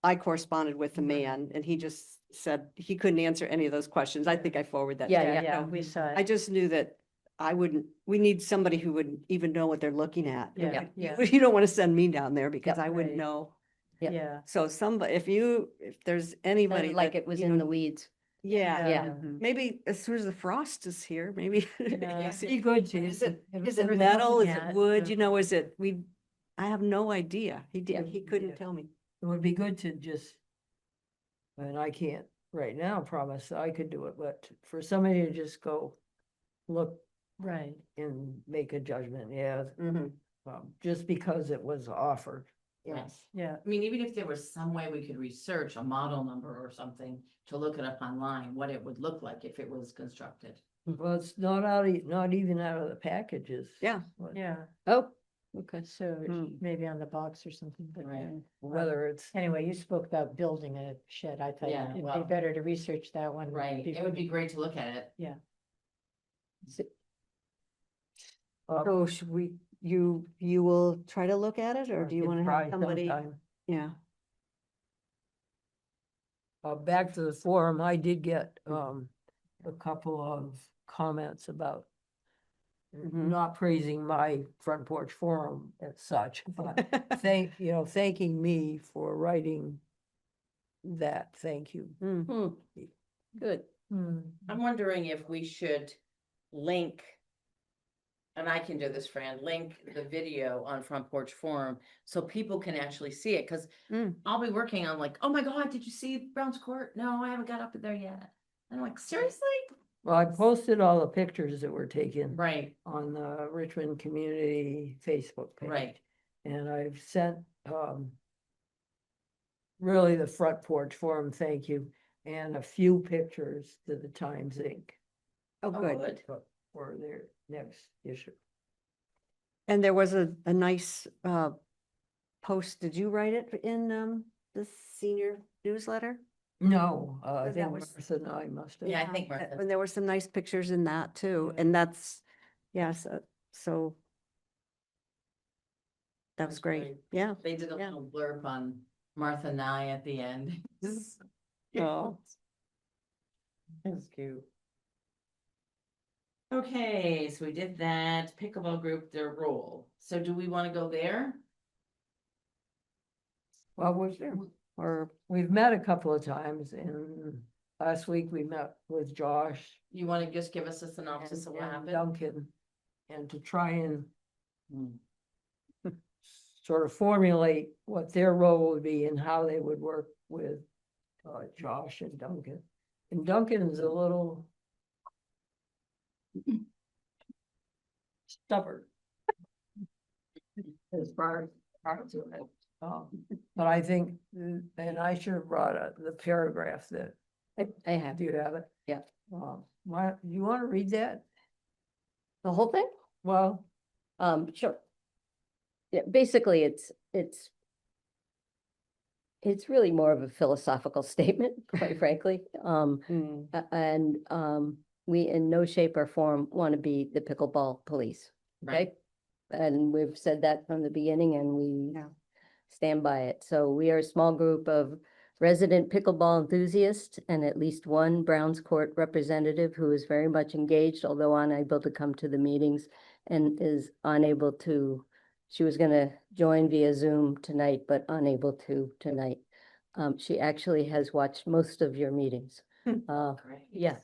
I corresponded with the man and he just said he couldn't answer any of those questions. I think I forwarded that. to Yeah, you. yeah. Yeah, No, we saw I it. just knew that we need somebody who would even know what they're looking at. Yeah, You- yeah. You don't want to send me down there because Yep. I wouldn't Right. know. Yep. Yeah. So somebody, if there's anybody. Sounded like that, it was you in know, the weeds. Yeah, Yeah. Mhm. maybe as soon as the frost is here, maybe. Yeah. Is Be it- good to. Is it It is was it metal? Is looking it at wood? the- You know, is it, I have no idea. He did, he couldn't Yeah. tell me. It would be good to just, and I can't right now promise I could do it, but for somebody to just go look Right. and make a judgment, yeah, Mhm. just because it was offered. Yes. Yeah. I mean, even if there was some way we could research a model number or something to look it up online, what it would look like if it was constructed. Well, it's not out, not even out of the packages. Yeah. But Yeah. Oh, okay. So Hmm. maybe on the box or something, but Right. whether it's, anyway, you spoke about building a shed. I thought Yeah, it'd well- be better to research that one. Right, it would be great to look at it. So should we, you will try to look at it, or do you could want to try have somebody? sometime. Yeah. Back to the forum, I did get, a couple of comments about Mhm. not praising my front porch forum as such, but thanking me for writing that, thank you. Mm. Good. Hmm. I'm wondering if we should link. And I can do this, Fran, link the video on Front Porch Forum so people can actually see it, cause Mm. I'll be working on like, oh my God, did you see Brown's Court? No, I haven't got up there yet. And I'm like, seriously? Well, I posted all the pictures that were taken Right, on the Richmond Community Facebook page. right. And I've sent, really the front porch forum, thank you, and a few pictures to the Times Inc. Oh, good. For their next issue. And there was a nice post. Did you write it in the senior newsletter? No, I That think was- Martha and I must have. Yeah, I think Uh, Martha. And there were some nice pictures in that too, Yeah. and that's, yes, so. That was That's great, great. yeah. They did a Yeah. little blurb on Martha and I at the end. Oh. That's cute. Okay, so we did that, pickleball group, their role. So do we want to go there? Well, Or, we've met a couple of times, and last week we met with Josh You want to just give us a synopsis of what and happened? Duncan, and to try and Hmm. sort of formulate what their role would be and how they would work with Josh and Duncan. And Duncan is a little stubborn as far as parts of it. But I think, and I should have brought the paragraph that, I have do you have it? Yeah. Why, you want to read that? the whole thing. Well, Sure. Yeah, basically, it's really more of a philosophical statement, quite frankly. mm, And we in no shape or form want to be the pickleball police, Right. okay? And we've said that from the beginning and we Yeah. stand by it. So we are a small group of resident pickleball enthusiasts and at least one Browns Court representative who is very much engaged, although unable to come to the meetings and is unable to, she was gonna join via Zoom tonight, but unable to tonight. She actually has watched most of your meetings. Great. Yeah,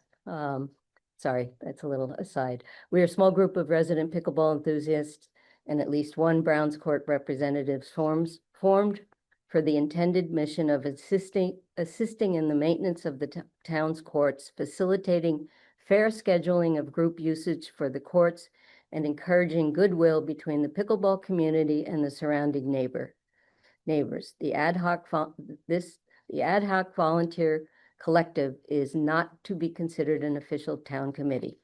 sorry, that's a little aside. We are a small group of resident pickleball enthusiasts and at least one Browns Court representative formed for the intended mission of assisting in the maintenance of the town's courts, facilitating fair scheduling of group usage for the courts, and encouraging goodwill between the pickleball community and the surrounding neighbors. The ad hoc volunteer collective is not to be considered an official town committee.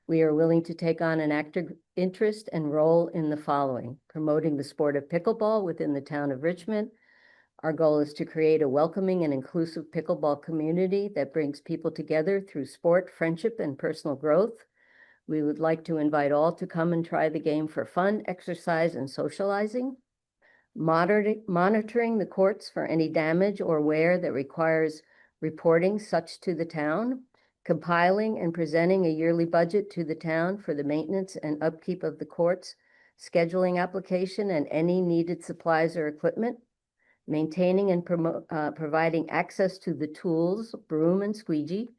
We are willing to take on an active interest and role in the following: promoting the sport of pickleball within the town of Richmond. Our goal is to create a welcoming and inclusive pickleball community that brings people together through sport, friendship, and personal growth. We would like to invite all to come and try the game for fun, exercise, and socializing. Monitoring the courts for any damage or wear that requires reporting such to the town. Compiling and presenting a yearly budget to the town for the maintenance and upkeep of the courts, scheduling application and any needed supplies or equipment. Maintaining and providing access to the tools, broom and squeegee,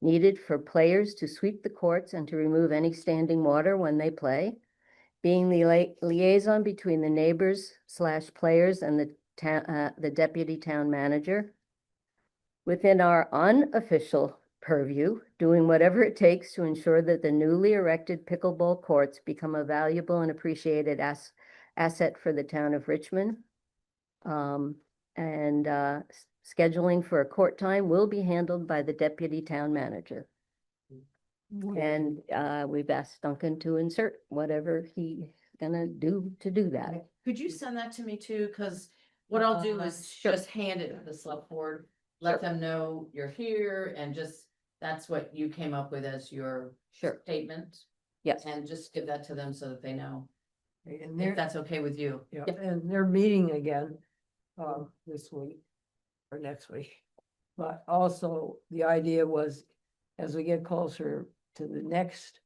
needed for players to sweep the courts and to remove any standing water when they play. Being the liaison between the neighbors/players and the deputy town manager. Within our unofficial purview, doing whatever it takes to ensure that the newly erected pickleball courts become a valuable and appreciated asset for the town of Richmond. Scheduling for a court time will be handled by the deputy town manager. And we've asked Duncan to insert whatever he's gonna do to do that. Could you send that to me too? Cause what I'll do is Sure. just hand it to the select board, let Sure. them know you're here and just, that's what you came up with as your Sure. statement. Yes. And just give that to them so that they know, And if they're, that's okay with you. yeah, Yep. and they're meeting again, this week or next week. But also, the idea was, as we get closer to the next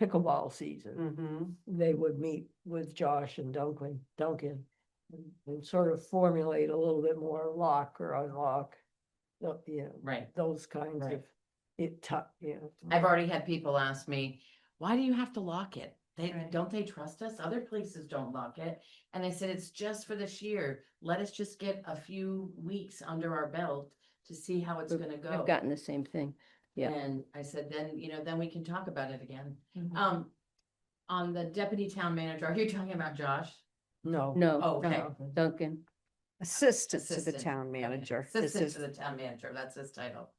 pickleball season, Mm-hmm. they would meet with Josh and Duncan and sort of formulate a little bit more lock or unlock, you know, Right. those kinds Right. of, you know. I've already had people ask me, why do you have to lock it? Right. Don't they trust us? Other places don't lock it. And I said, it's just for this year. Let us just get a few weeks under our belt to see how it's gonna go. I've gotten the same thing. Yeah. And I said, then, then we can talk about it again. Mhm. On the deputy town manager, are you talking about Josh? No. No, Oh, okay. no. Duncan. Assistant to the Assistant, town okay. manager. Assistant This to the town manager, that's his title.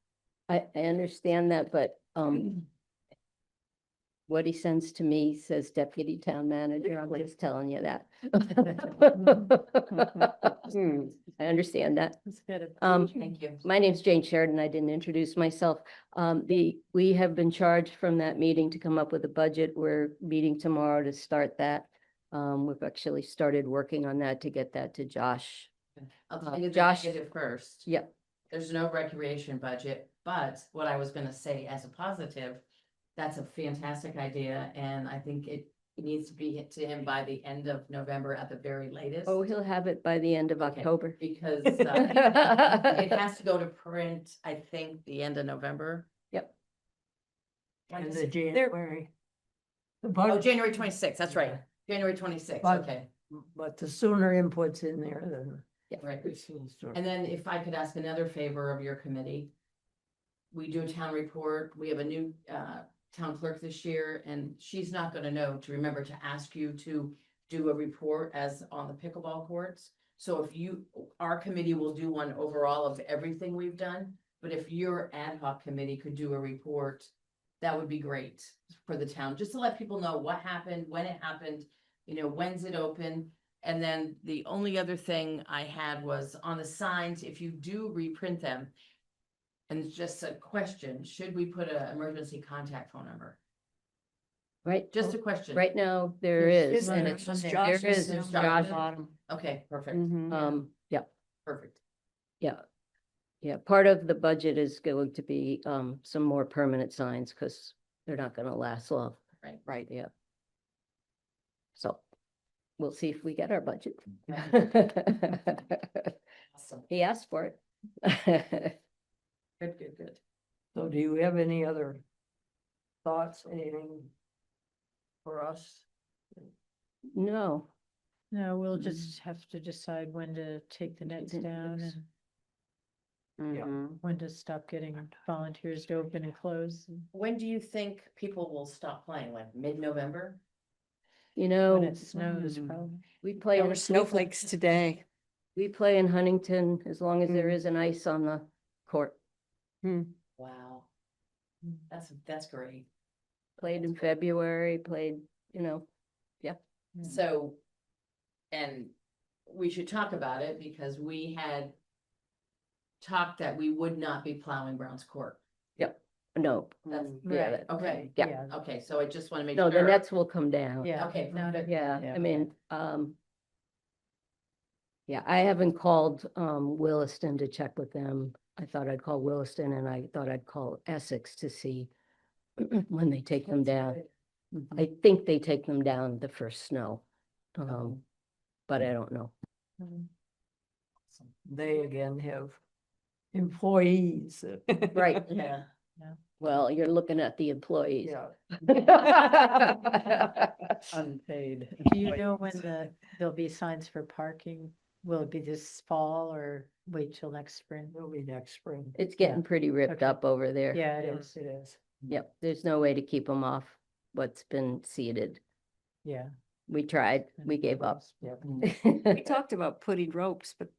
I understand that, but, what he sends to me says deputy town manager. I'm just telling you that. I understand that. That's good. Thank you. My name's Jane Sheridan. I didn't introduce myself. We have been charged from that meeting to come up with a budget. We're meeting tomorrow to start that. We've actually started working on that to get that to Josh. I'll tell you the Josh- negative first. Yep. There's no recreation budget, but what I was gonna say as a positive, that's a fantastic idea, and I think it needs to be hit to him by the end of November at the very latest. Oh, he'll have it by the end of Okay. October. Because it has to go to print, I think, the end of November. Yep. When In does the it- January. The Oh, budget, January 26th, that's right, January 26th, But- okay, but the sooner input's in there, then. right. the sooner. And then if I could ask another favor of your committee. We do a town report, we have a new town clerk this year, and she's not gonna know to remember to ask you to do a report as on the pickleball courts. So if our committee will do one overall of everything we've done, but if your ad hoc committee could do a report, that would be great for the town, just to let people know what happened, when it happened, when's it open? And then the only other thing I had was on the signs, if you do reprint them. And it's just a question, should we put an emergency contact phone number? Right? Just a question. Right now, there There's- is, and it's, there's there Josh's is, There's Josh, Josh's. Okay, perfect, yeah, perfect. yeah. Yeah, part of the budget is going to be, some more permanent signs, because they're not gonna last long. Right. Yeah. So, we'll see if we get our budget. Awesome. He asked for it. Good, good, good. So do you have any other thoughts, anything for us? No, No, we'll just have to decide when to take the nets the down nets. and Mhm. when to stop getting volunteers to open and close. When do you think people will stop playing, like mid-November? you When know, it snows, Mm. probably. we play. There in- were snowflakes today. We play in Huntington as long as there Mm. is an ice on the court. Wow. That's great. Played in February, played, So, and we should talk about it because we had talked that we would not be plowing Brown's Court. no. That's, Yeah, Right, that- okay, Yeah. okay, so I just wanna make No, sure. the nets will come down. Yeah. Okay, not perfect. Yeah, Yeah. I mean, yeah, I haven't called, Williston to check with them. I thought I'd call Williston and I thought I'd call Essex to see when they take them down. I think they take them down the first snow. But I don't know. Mhm. They again have employees. Right. Yeah. Well, you're looking at the employees. Yeah. Unpaid. Do you know when there'll be signs for parking will it be this fall or wait till next spring? It'll be next spring. It's getting pretty ripped Okay. up over there. Yeah, it is, it is. Yep, there's no way to keep them off what's been seeded. Yeah. We tried, we gave up. Yep. We talked about putting ropes, but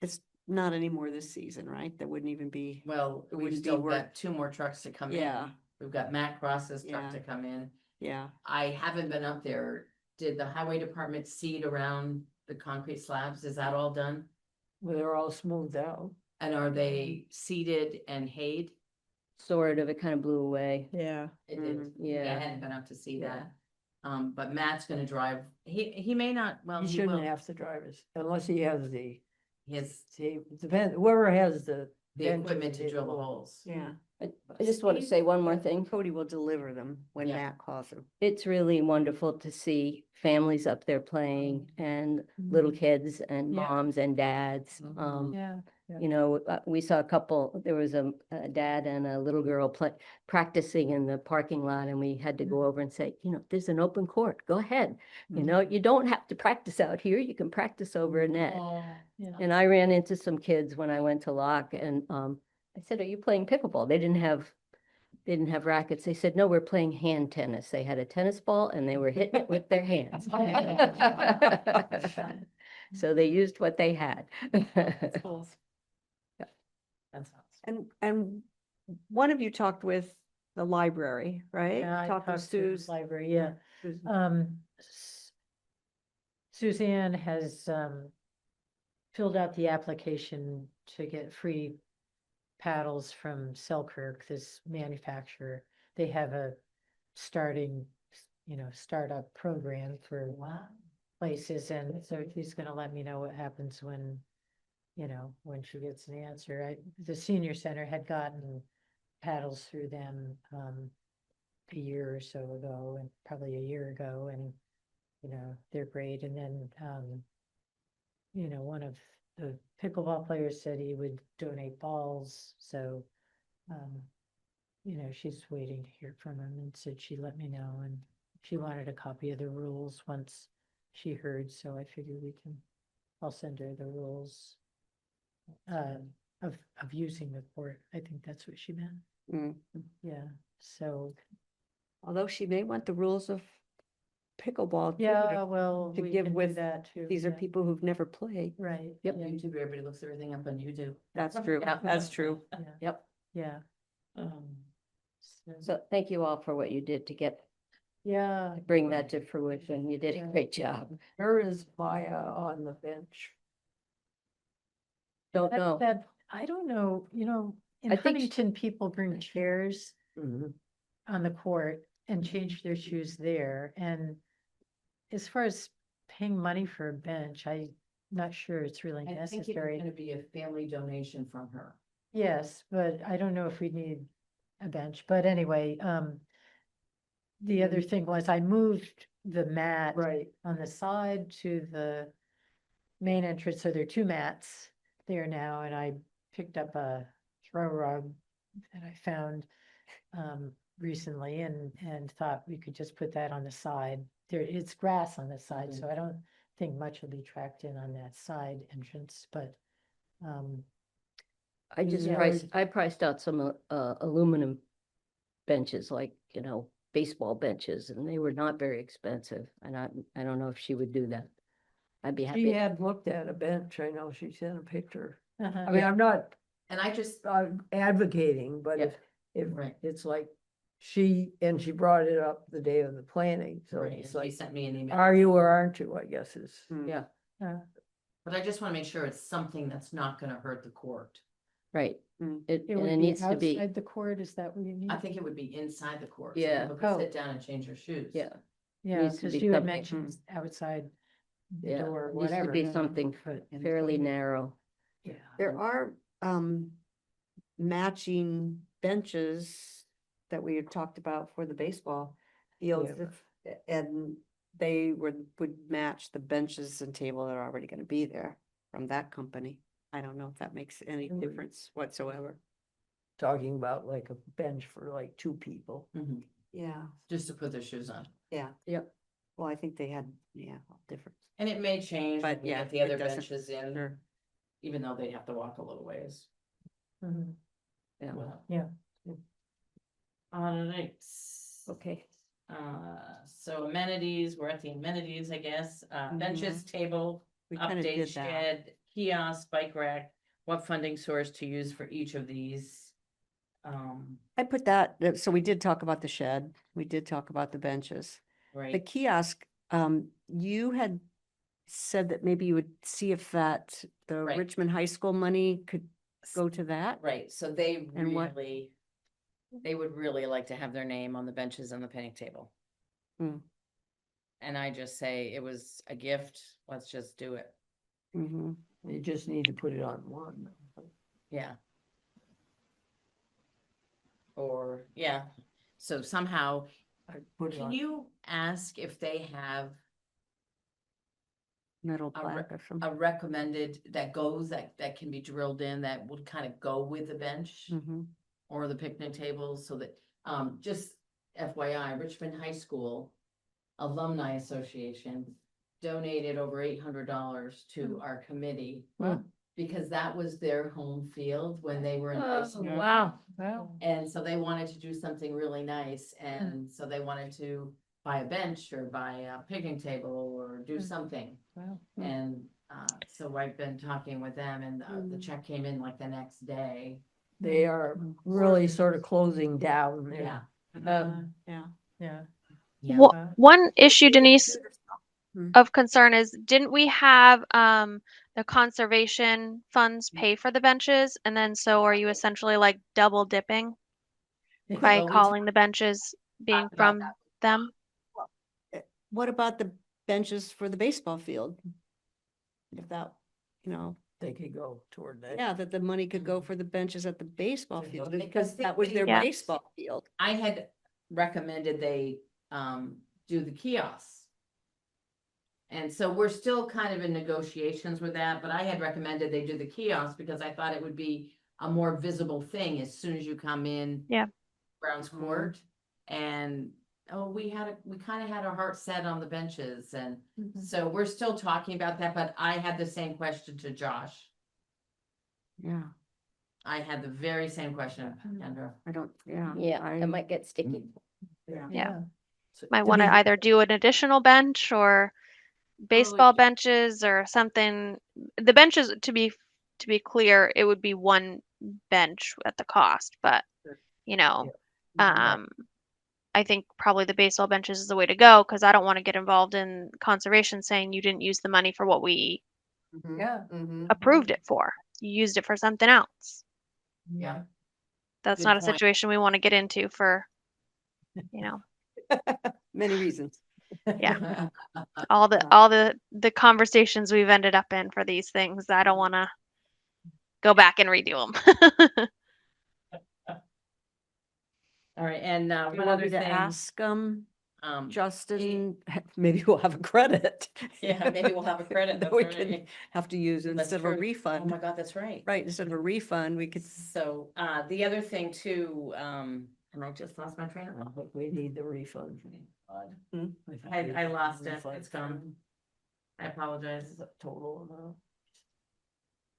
it's not anymore this season, right? That wouldn't even be, Well, It we've wouldn't be still worth- got 2 more trucks to come in. Yeah. We've got Matt Cross's truck Yeah. to come in. yeah. I haven't been up there. Did the highway department seed around the concrete slabs? Is that all done? Well, they're all smoothed out. And are they seeded and hayed? Sort of, it kind of blew away. Yeah. It did. Mhm. I Yeah, hadn't been up to see Yeah. that. But Matt's gonna drive, he may not, well, He he shouldn't will. have to drive it unless he has His, depend, whoever has the. the benches, equipment to it drill the will- holes. Yeah. I just want to say one more thing. Cody will deliver them when Yeah. Matt calls them. It's really wonderful to see families up there playing and little kids and Yeah. moms and dads. Mhm. Yeah. You know, we saw a couple, there was a dad and a little girl practicing in the parking lot, and we had to go over and say, you know, there's an open court, go ahead. You know, you don't have to practice out here, you can practice over a net. Yeah. And I ran into some kids when I went to Locke, and I said, are you playing pickleball? They didn't have rackets. They said, no, we're playing hand tennis. They had a tennis ball and they were hitting it with their hands. So they used what they had. That's And one of you talked with the library, right? Yeah, I Talked with talked to the Sue's. library, yeah. Susan. Suzanne has filled out the application to get free paddles from Selkirk, this manufacturer. They have a startup program for places, and so she's gonna let me know what happens when, when she gets an answer. The senior center had gotten paddles through them a year or so ago, and probably a year ago, and they're great. And then one of the pickleball players said he would donate balls, so she's waiting to hear from him, and said she'd let me know, and she wanted a copy of the rules once she heard, so I figured I'll send her the rules of using the court. I think that's what she meant. Mm. Yeah, so, Although she may want the rules of pickleball. too, yeah, to- well, to we give can do with- that too. These are yeah. people who've never played. Right. Yep. yeah, YouTube, everybody looks everything up on YouTube. That's true. Yeah. That's true. yeah, Yep. Yeah. So thank you all for what you did to Yeah. bring that to fruition. You did a Yeah. great job. Where is Maya on the bench? Don't That- know. That, I don't know, in I think sh- Huntington, people bring chairs Mhm. on the court and change their shoes there. And as far as paying money for a bench, I'm not sure it's really I think it's necessary. gonna be a family donation from her. Yes, but I don't know if we need a bench, but anyway, the other thing was I moved the mat Right. on the side to the main entrance, so there are 2 mats there now, and I picked up a throw rug that I found recently, and thought we could just put that on the side. It's grass on the side, so I don't think much will be tracked in on that side entrance, but I just Yeah. priced out some aluminum benches, like, baseball benches, and they were not very expensive. And I don't know if she would do that. I'd be She happy. had looked at a bench. I know she sent a picture. uh-huh. I mean, I'm not And I just, advocating, but Yeah. if Right. it's like she brought it up the day of the planning, so right, it's she like, sent me an email. are you or aren't you, I guess is. Yeah, But I just wanna make sure it's something that's not gonna hurt the court. right. Mm. It, It and would it be needs to be, outside the court, is that what you mean? I think it would be inside the court. so Yeah. People could Oh. sit down and change their shoes. yeah, Yeah, needs to because be you had something- mentioned outside the yeah. door, It needs to whatever. be something But, fairly narrow. yeah. There are matching benches that we had talked about for the baseball fields. And they would match the benches and table that are already gonna be there from that company. I don't know if that makes any Mm. difference whatsoever. Talking about like a bench for like 2 people. Mhm. Yeah, Just to put their shoes on. yeah. Yep. Well, I think they had, different. And it may change when But we yeah, get the it other doesn't- benches in, Sure. even though they have to walk a little ways. Mhm. Yeah. Well, Yeah. all right. Okay. So amenities, we're at the amenities, I guess, benches, Mhm. table, We kind of update did that. shed, kiosk, bike rack, what funding source to use for each of these? I put that, so we did talk about the shed. We did talk about the benches. The right, kiosk, you had said that maybe you would see if the Right. Richmond High School money could go to that. right, so they And what- really, they would really like to have their name on the benches and the picnic table. Hmm. And I just say, it was a gift, let's just do it, Mm-hmm. You just need to put it on one. yeah. Or, yeah, so somehow, I put it can on. you ask if they have Metal A re- plaque or something. a recommended that goes, that can be drilled in, that would kind of go with the bench? Mm-hmm. Or the picnic tables, so that, just FYI, Richmond High School Alumni Association donated over $800 to our committee. Wow. Because that was their home field when they were in high school. Wow. Wow. And so they wanted to do something really nice, and so they wanted to buy a bench or buy a picnic table or do something. Wow. And, so I've been talking with them, and the check came in like the next day. They are really sort of closing down Yeah. there. Yeah. Yeah. Yeah. One issue, Denise, Hmm. of concern is, didn't we have the conservation funds pay for the benches? And then so are you essentially like double dipping by Well, we calling the benches being talked about from that. them? What about the benches for the baseball field? If that, They could go toward that. yeah, that the money could go for the benches at the baseball field, Because because that was their Yeah. baseball field. I had recommended they do the kiosks. And so we're still kind of in negotiations with that, but I had recommended they do the kiosks because I thought it would be a more visible thing as soon as you come in. Yeah. Browns Mhm. Court, and we kind of had our heart set on the benches, and so we're still talking about that, but I had the same question to Josh. Yeah, I had the very same question, Kendra. I don't, yeah. Yeah, it I'm- might get sticky. Yeah. So Might to want to me- either do an additional bench or baseball benches or something. The benches, to be clear, it would be one bench at the cost, but you know, Right. I think probably the baseball benches is the way to go, because I don't want to get involved in conservation saying you didn't use the money for what we Mhm. Yeah. Mhm. approved it for. You used it for something else. Yeah. That's Good not a point. situation we want to get into for, Many reasons. yeah. all the conversations we've ended up in for these things. I don't want to go back and redo them. All right, and Do you one want other me to thing, ask, um, Justin, maybe we'll have a credit. Yeah, maybe we'll have a credit, That that's we right. can have to use That's instead of a true. Oh refund. my God, that's right. Right, instead of a refund, we could, So, the other thing too, and I just lost my train of thought. But we need the refund. God. Hmm? I lost it. It's gone. I apologize. Total amount.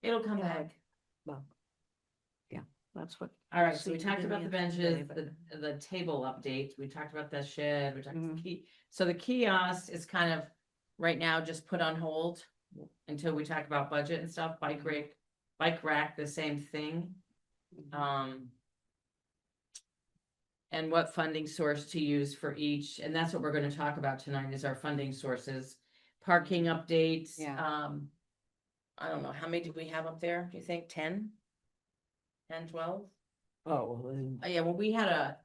It'll come back. well, yeah, that's what. All right, so we Seemed talked to about me the at the day, benches, but- the table update, we talked about the shed, we talked about the Mhm. key. So the kiosk is kind of right now just put on hold until we talk about budget and stuff, bike rack, the same thing. And what funding source to use for each, and that's what we're gonna talk about tonight is our funding sources. Parking updates, Yeah. I don't know, how many did we have up there, do you think, 10? 10, 12? Oh, well, then, Yeah, well, we had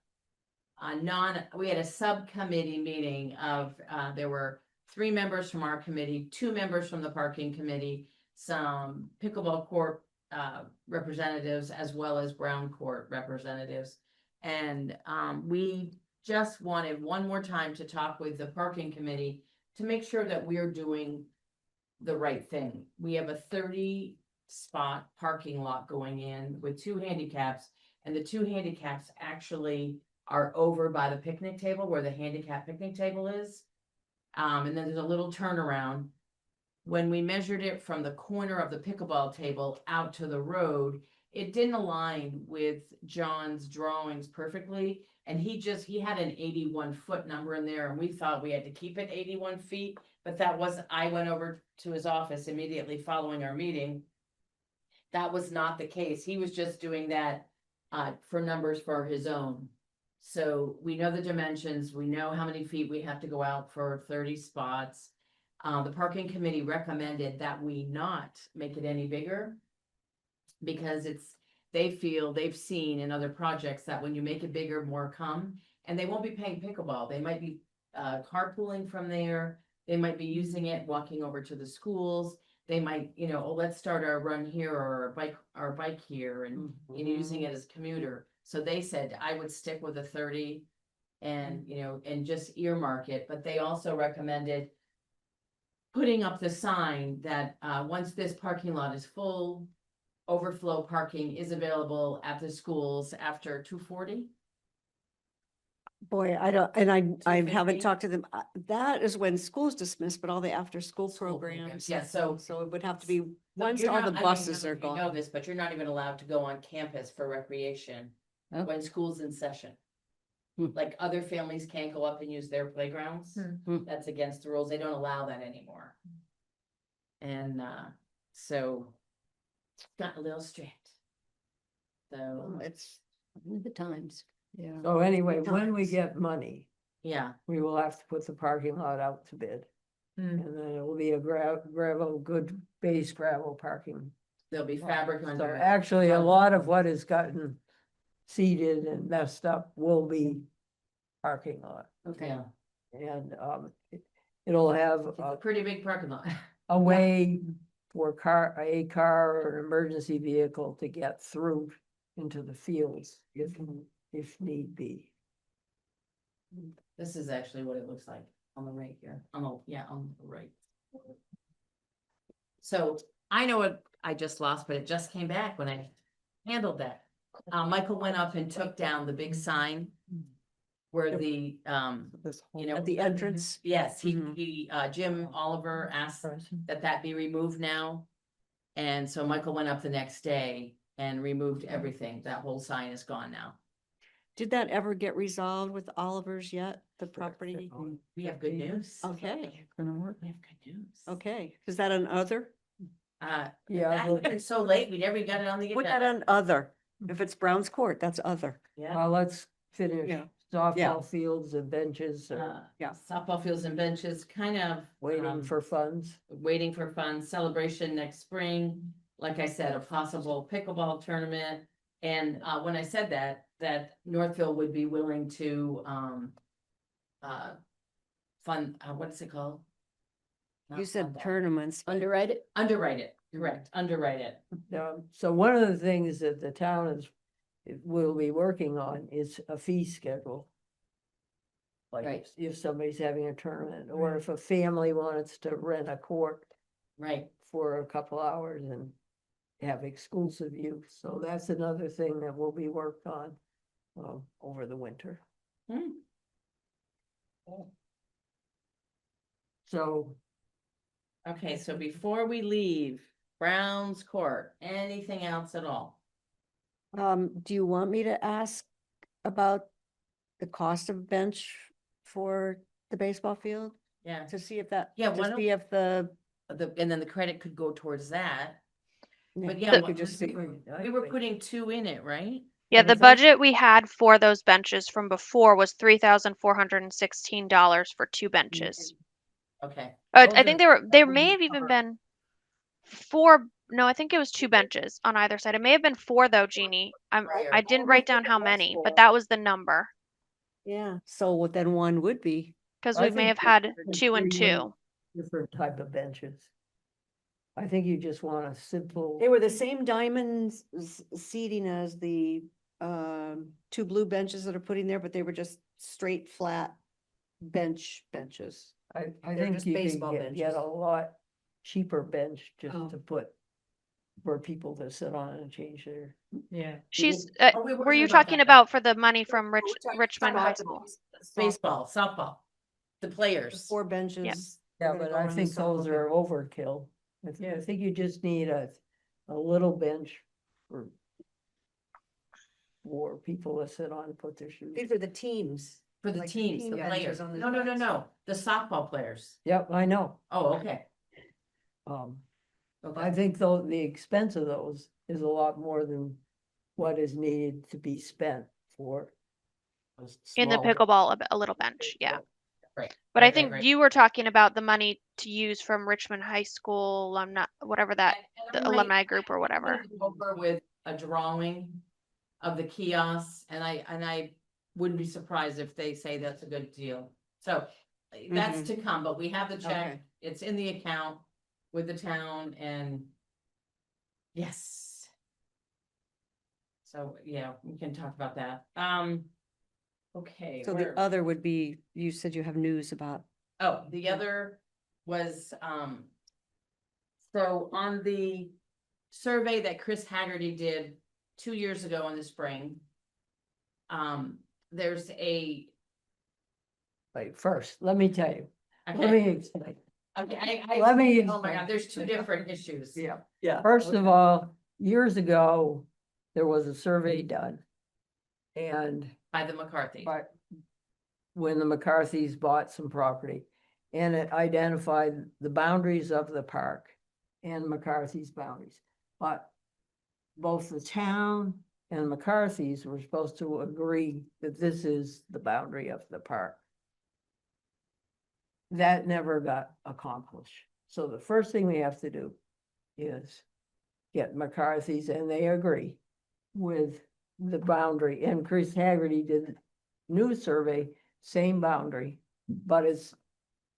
we had a subcommittee meeting of, there were 3 members from our committee, 2 members from the parking committee, some pickleball court, representatives, as well as Brown Court representatives. And, we just wanted one more time to talk with the parking committee to make sure that we're doing the right thing. We have a 30 spot parking lot going in with 2 handicaps. And the 2 handicaps actually are over by the picnic table where the handicap picnic table is. And then there's a little turnaround. When we measured it from the corner of the pickleball table out to the road, it didn't align with John's drawings perfectly. And he had an 81-foot number in there, and we thought we had to keep it 81 feet, but that was, I went over to his office immediately following our meeting. That was not the case. He was just doing that for numbers for his own. So we know the dimensions, we know how many feet we have to go out for 30 spots. The parking committee recommended that we not make it any bigger, because they feel they've seen in other projects that when you make it bigger, more come, and they won't be paying pickleball. They might be carpooling from there. They might be using it, walking over to the schools. They might, let's start our run here or our bike here, and using it as a commuter. So they said I would stick with a 30 and, and just earmark it. But they also recommended putting up the sign that once this parking lot is full, overflow parking is available at the schools after 2:40. Boy, I don't, and I 2:50? haven't talked to them. That is when school's dismissed, but all the after-school School programs. Yeah, so So it would have to be, once you're all not- the I don't buses know are if you know gone. this, but you're not even allowed to go on campus for recreation Oh. when school's in session. Hmm. Like other families can't go up and use their playgrounds. Hmm. That's against the rules. They don't allow that anymore. And so it's got a little strict. So It's, The times. yeah. So anyway, when we Times. get money, yeah, we will have to put the parking lot out to bid. Hmm. And then it will be a gravel, good base gravel parking. there'll be fabric So under it. actually, a lot of what has gotten seeded and messed up will be parking lot. Okay. Yeah, And it'll have it's a pretty big parking lot. a way for a car or an emergency vehicle to get through into the fields if need be. This is actually what it looks like on the right here, on the right. So I know what I just lost, but it just came back when I handled that. Michael went up and took down the big sign where the, This whole. you know. At the entrance. Yes, Mhm. Jim Oliver asked that be removed now. And so Michael went up the next day and removed everything. That whole sign is gone now. Did that ever get resolved with Oliver's yet, the property? We have good news. Okay, Gonna work. We have good news. okay. Is that an other? Yeah, It's been so late, we never got it on the Put that agenda. on other. If it's Brown's Court, that's other. Yeah. well, let's finish Yeah. softball fields and benches or Yeah. Softball fields and benches, kind of. waiting for funds. Waiting for funds, celebration next spring. Like I said, a possible pickleball tournament. And when I said that Northville would be willing to fund, what's it called? Not You said fund that. tournaments. but- Underwrite it? Underwrite it, correct, underwrite it. So one of the things that the town will be working on is a fee schedule. Like Right. if somebody's having a tournament, or if a family wants to rent a court Right, for a couple hours and have exclusive use. So that's another thing that will be worked on over the winter. Hmm. So Okay, so before we leave Brown's Court, anything else at all? Do you want me to ask about the cost of bench for the baseball field? Yeah, To see if that, Yeah, why to don't- see if the, and then the credit could go towards that. But yeah, yeah, we could just see. we were putting 2 in it, right? Yeah, What the is that? budget we had for those benches from before was $3,416 for 2 benches. Okay, I Those think are- there that may would have even cover- been 4, no, I think it was 2 benches on either side. It may have been 4 though, Jeannie. Right. I didn't write down how many, but that was the number. Yeah, so then one would be, Cause I we may think have had there's 2 and 3 2. different type of benches. I think you just want a simple. they were the same diamonds seating as the 2 blue benches that are putting there, but they were just straight, flat benches. I They're think just you baseball can get benches. a lot cheaper bench just Oh. to put for people to sit on and change their. Yeah. She's, Oh, we were were you talking talking about that. about for the money from We're talking Richmond High softball. School? Baseball, softball. the players. 4 benches. Yeah, we're gonna but go I around the think circle those here. are overkill. I think you just need a little bench for people to sit on and put their shoes. These are the teams. For the Like the teams, team the benches players. on the No, sides. the softball players. Yep, I know. Oh, okay. I Okay. think though, the expense of those is a lot more than what is needed to be spent for. a In the small- pickleball, a little bench, yeah. Right. But right, I think right. you were talking about the money to use from Richmond High School alumni, whatever that, And I the might- alumni group or I'm whatever. gonna go over with a drawing of the kiosks, and I wouldn't be surprised if they say that's a good deal. So that's to come, but we have the check, Okay. it's in the account with the town and yes. So, yeah, we can talk about that. Okay. So the where- other would be, you said you have news about. Oh, the other was, so on the survey that Chris Haggerty did 2 years ago in the spring. There's a, Wait, first, let me tell you, let okay, me explain. okay, Let me. oh my explain. God, there's 2 different issues. Yeah. First of all, years ago, there was a survey done. And By the McCarthy. but when the McCarthys bought some property, and it identified the boundaries of the park and McCarthy's boundaries. But both the town and McCarthy's were supposed to agree that this is the boundary of the park. That never got accomplished. So the first thing we have to do is get McCarthy's, and they agree with the boundary. And Chris Haggerty did new survey, same boundary, but it's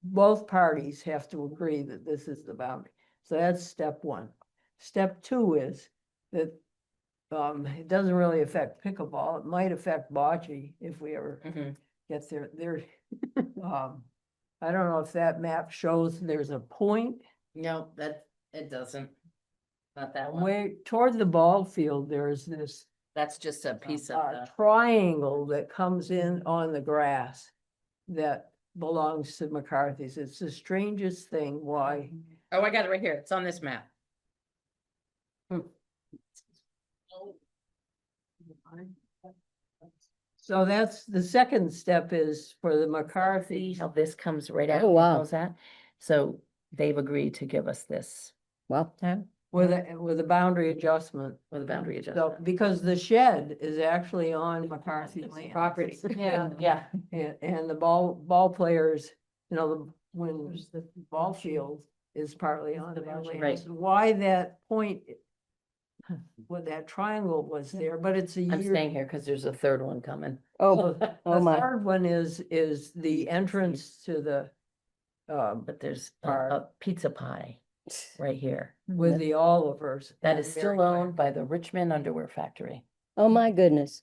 both parties have to agree that this is the boundary. So that's step 1. Step 2 is that it doesn't really affect pickleball. It might affect bocce if we ever Mhm. get there. I don't know if that map shows there's a point No, it doesn't. Not that one. way toward the ball field. There's this That's just a piece of the, triangle that comes in on the grass that belongs to McCarthy's. It's the strangest thing why. oh, I got it right here. It's on this map. So that's, the second step is for the See McCarthy. how this comes right Oh, out? wow. How's that? So they've agreed to give us this. Well, With a boundary adjustment. With a boundary So, adjustment. because the shed is actually on McCarthy's land. Property. Yeah. Yeah. And the ball players, you know, when the ball field is partly on their land. Right. Why that point, with that triangle was there, but it's a I'm year. staying here because there's a third one coming. oh, The oh my. third one is the entrance to the, But there's a Park. pizza pie right here. with the Olivers. That and is Mary still Claire. owned by the Richmond Underwear Factory. Oh, my goodness.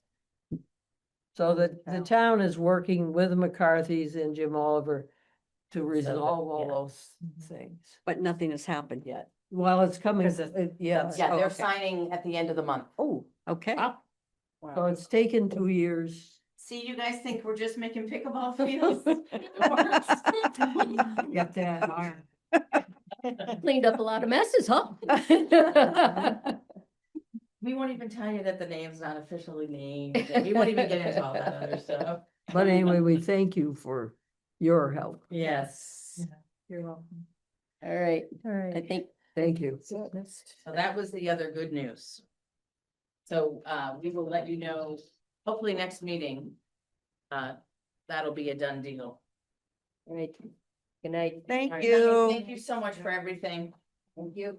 So the town is working with the McCarthys and Jim Oliver to resolve all yeah. those things. But nothing has happened yet. Well, it's coming, Because yeah. Yeah, Oh, they're okay. signing at the end of the month. Oh, okay. So it's taken 2 years. See, you guys think we're just making pickleball fields? Get that hard. Cleaned up a lot of messes, huh? We won't even tell you that the name's not officially named. and We won't even get into all that other stuff. But anyway, we thank you for your help. Yes. You're welcome. All right, All I right. think, Thank you. So that was the other good news. So, we will let you know, hopefully next meeting. That'll be a done deal. all right. Good night. All Thank right, you. Thank you so much for everything. Thank you.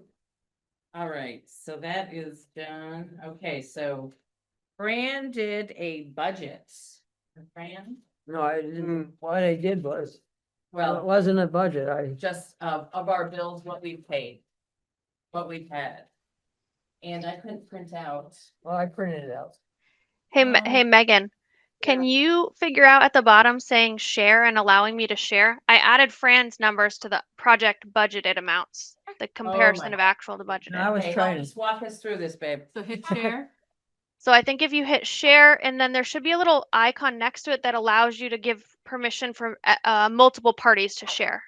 All right, so that is done. Okay, so Fran did a budget. Fran? No, I didn't, what I did was, it Well, wasn't a budget. just of our bills, what we've paid. What we've had. And I couldn't print out. I printed it out. Hey Megan, can you figure out at the bottom saying share and allowing me to share? I added Fran's numbers to the project budgeted amounts, the comparison of actual to budgeted. I was Okay, trying help to- us walk us through this, babe. So hit share. So I think if you hit share, and then there should be a little icon next to it that allows you to give permission for multiple parties to share.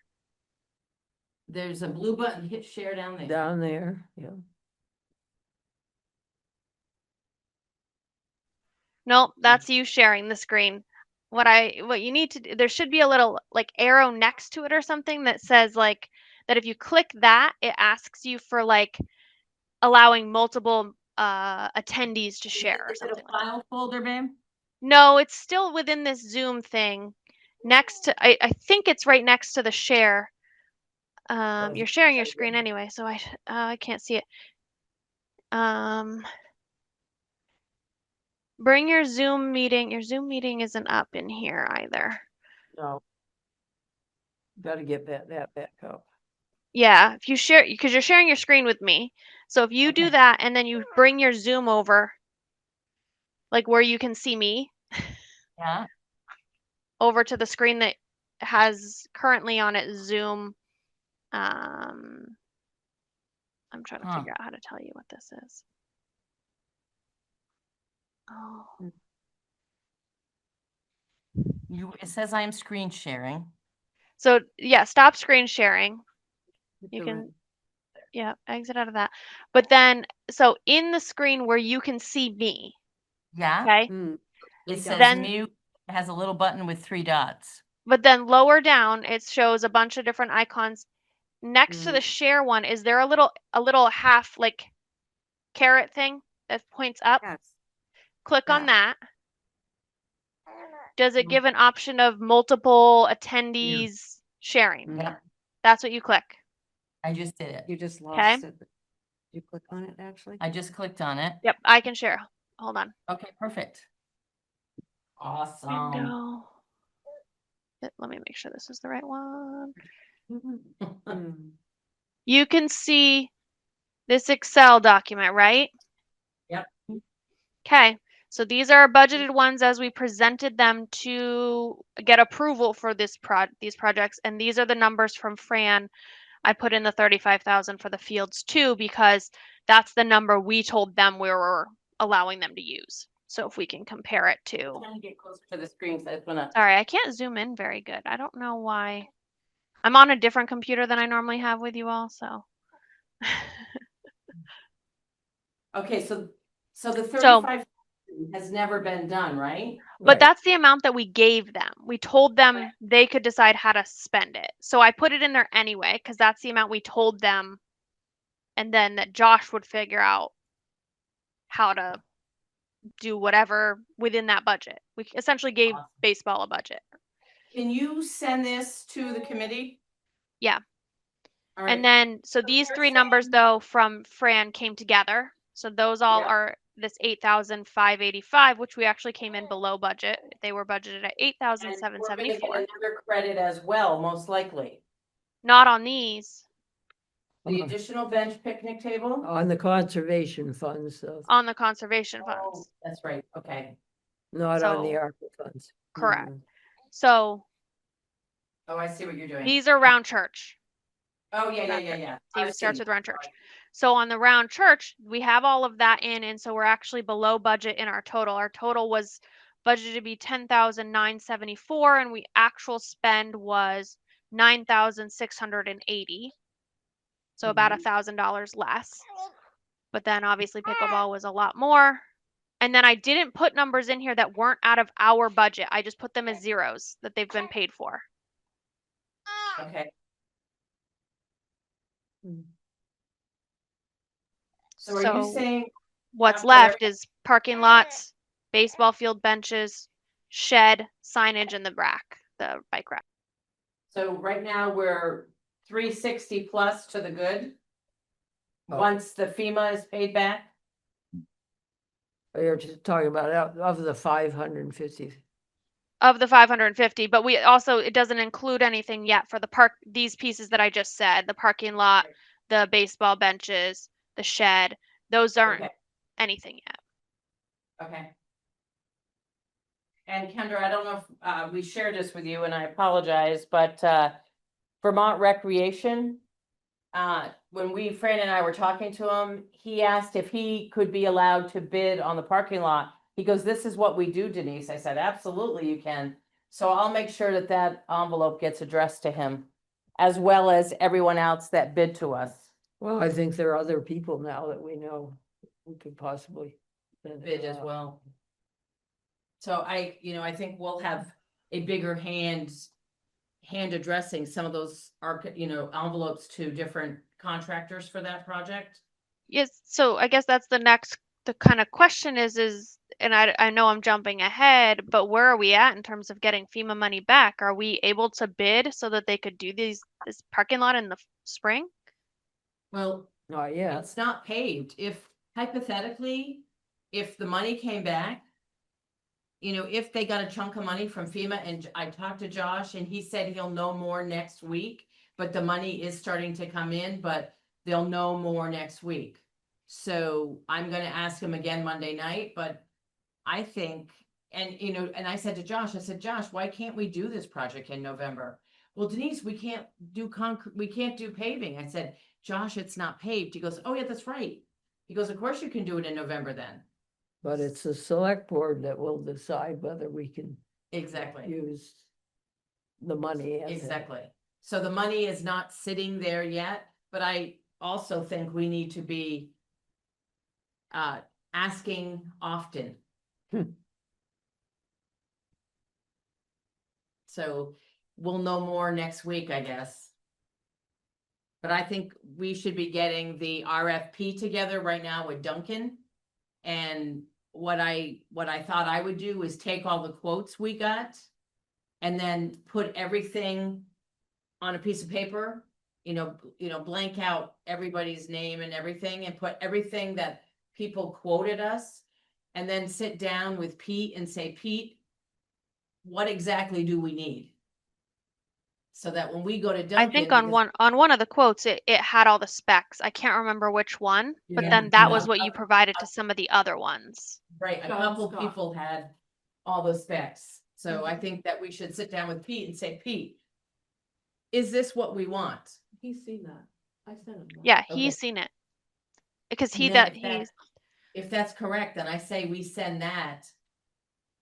There's a blue button, hit share down there. Down there, yeah. Nope, that's you sharing the screen. What you need to do, there should be a little like arrow next to it or something that says like that if you click that, it asks you for like allowing multiple attendees to share or Is it something a like that. file folder, babe? No, it's still within this Zoom thing. Next to, I think it's right next to the share. You're sharing your screen anyway, so I can't see it. Bring your Zoom meeting. Your Zoom meeting isn't up in here either. No. Gotta get that back up. Yeah, if you share, because you're sharing your screen with me. So if you do Okay. that and then you bring your Zoom over, like where you can see me, Yeah. over to the screen that has currently on it Zoom. I'm trying to figure out how to tell you what this is. Oh, It says I am screen sharing. so yeah, stop screen sharing. You the can, red- yeah, exit out of that. But then, so in the screen where you can see me, Yeah. okay? Mm, It says Then- mute, it has a little button with 3 dots. But then lower down, it shows a bunch of different icons. Next to the share one, is there a little half like carrot thing that points up? Yes. Click on Yeah. that. Does it give an option of multiple attendees sharing? Yeah, That's what you click. I just did it. You just Okay. lost it. Did you click on it actually? I just clicked on it. Yep, I can share. Hold on. Okay, perfect. Awesome. Window. Let me make sure this is the right one. Mm. You can see this Excel document, right? Yep. Okay, so these are our budgeted ones as we presented them to get approval for these projects, and these are the numbers from Fran. I put in the 35,000 for the fields too, because that's the number we told them we were allowing them to use. So if we can compare it to, I'm gonna get closer to the screen, so it's gonna. sorry, I can't zoom in very good. I don't know why. I'm on a different computer than I normally have with you all, so. Okay, so the 35 has never been done, right? But that's the amount that we gave them. We told them they could decide how to spend it. So I put it in there anyway, because that's the amount we told them. And then that Josh would figure out how to do whatever within that budget. We essentially gave Awesome. baseball a budget. Can you send this to the committee? Yeah. All right. And then, so these you're three numbers saying- though from Fran came together. So those all Yeah. are this 8,585, which we actually came in below budget. They were budgeted at And we're gonna 8,774. get another credit as well, most likely. Not on these, The additional bench picnic table? On the conservation funds, so on the conservation Oh, funds. that's right, okay. not on the So- ARPA funds. Correct. Mm. So Oh, I see what you're doing. these are round church. Oh, yeah. See, I've it starts seen with it. round church. So on the round church, we have all of that in, and so we're actually below budget in our total. Our total was budgeted to be 10,974, and we actual spend was 9,680. So about $1,000 less. But then obviously pickleball was a lot more. And then I didn't put numbers in here that weren't out of our budget. I just put them as zeros that they've been paid for. Okay. So are you So saying, what's after left is parking lots, baseball field benches, shed, signage, and the bike rack. so right now we're 360 plus to the good? Oh. Once the FEMA is paid back? You're just talking about out of the 550. Of the 550, but we also, it doesn't include anything yet for the park, these pieces that I just said, the parking lot, the baseball benches, the shed, those aren't Okay. anything yet. Okay. And Kendra, I don't know if we shared this with you, and I apologize, but Vermont Recreation, when Fran and I were talking to him, he asked if he could be allowed to bid on the parking lot. He goes, this is what we do, Denise. I said, absolutely you can. So I'll make sure that that envelope gets addressed to him, as well as everyone else that bid to us. Well, I think there are other people now that we know we could possibly. Bid as well. So I think we'll have a bigger hand addressing some of those envelopes to different contractors for that project. Yes, so I guess that's the kind of question is, and I know I'm jumping ahead, but where are we at in terms of getting FEMA money back? Are we able to bid so that they could do this parking lot in the spring? Well, Not yet. it's not paved. If hypothetically, if the money came back, if they got a chunk of money from FEMA, and I talked to Josh and he said he'll know more next week, but the money is starting to come in, but they'll know more next week. So I'm gonna ask him again Monday night, but I think, and I said to Josh, Josh, why can't we do this project in November? Well, Denise, we can't do we can't do paving. I said, Josh, it's not paved. He goes, oh yeah, that's right. He goes, of course you can do it in November then. But it's the select board that will decide whether we can Exactly. use the money. as a- Exactly. So the money is not sitting there yet, but I also think we need to be asking often. So we'll know more next week, I guess. But I think we should be getting the RFP together right now with Duncan. And what I thought I would do is take all the quotes we got and then put everything on a piece of paper, blank out everybody's name and everything and put everything that people quoted us, and then sit down with Pete and say, Pete, what exactly do we need? So that when we go to Duncan. I think on one of the quotes, it had all the specs. I can't remember which one, but Yeah, then that yeah. was what you provided to some of the other ones. Right, a couple people had all the specs. So I think that we should sit down with Pete and say, Pete, is this what we want? He's seen that. I sent him. Yeah, Okay. he's seen it. Because And then he's if that's correct, then I say we send that.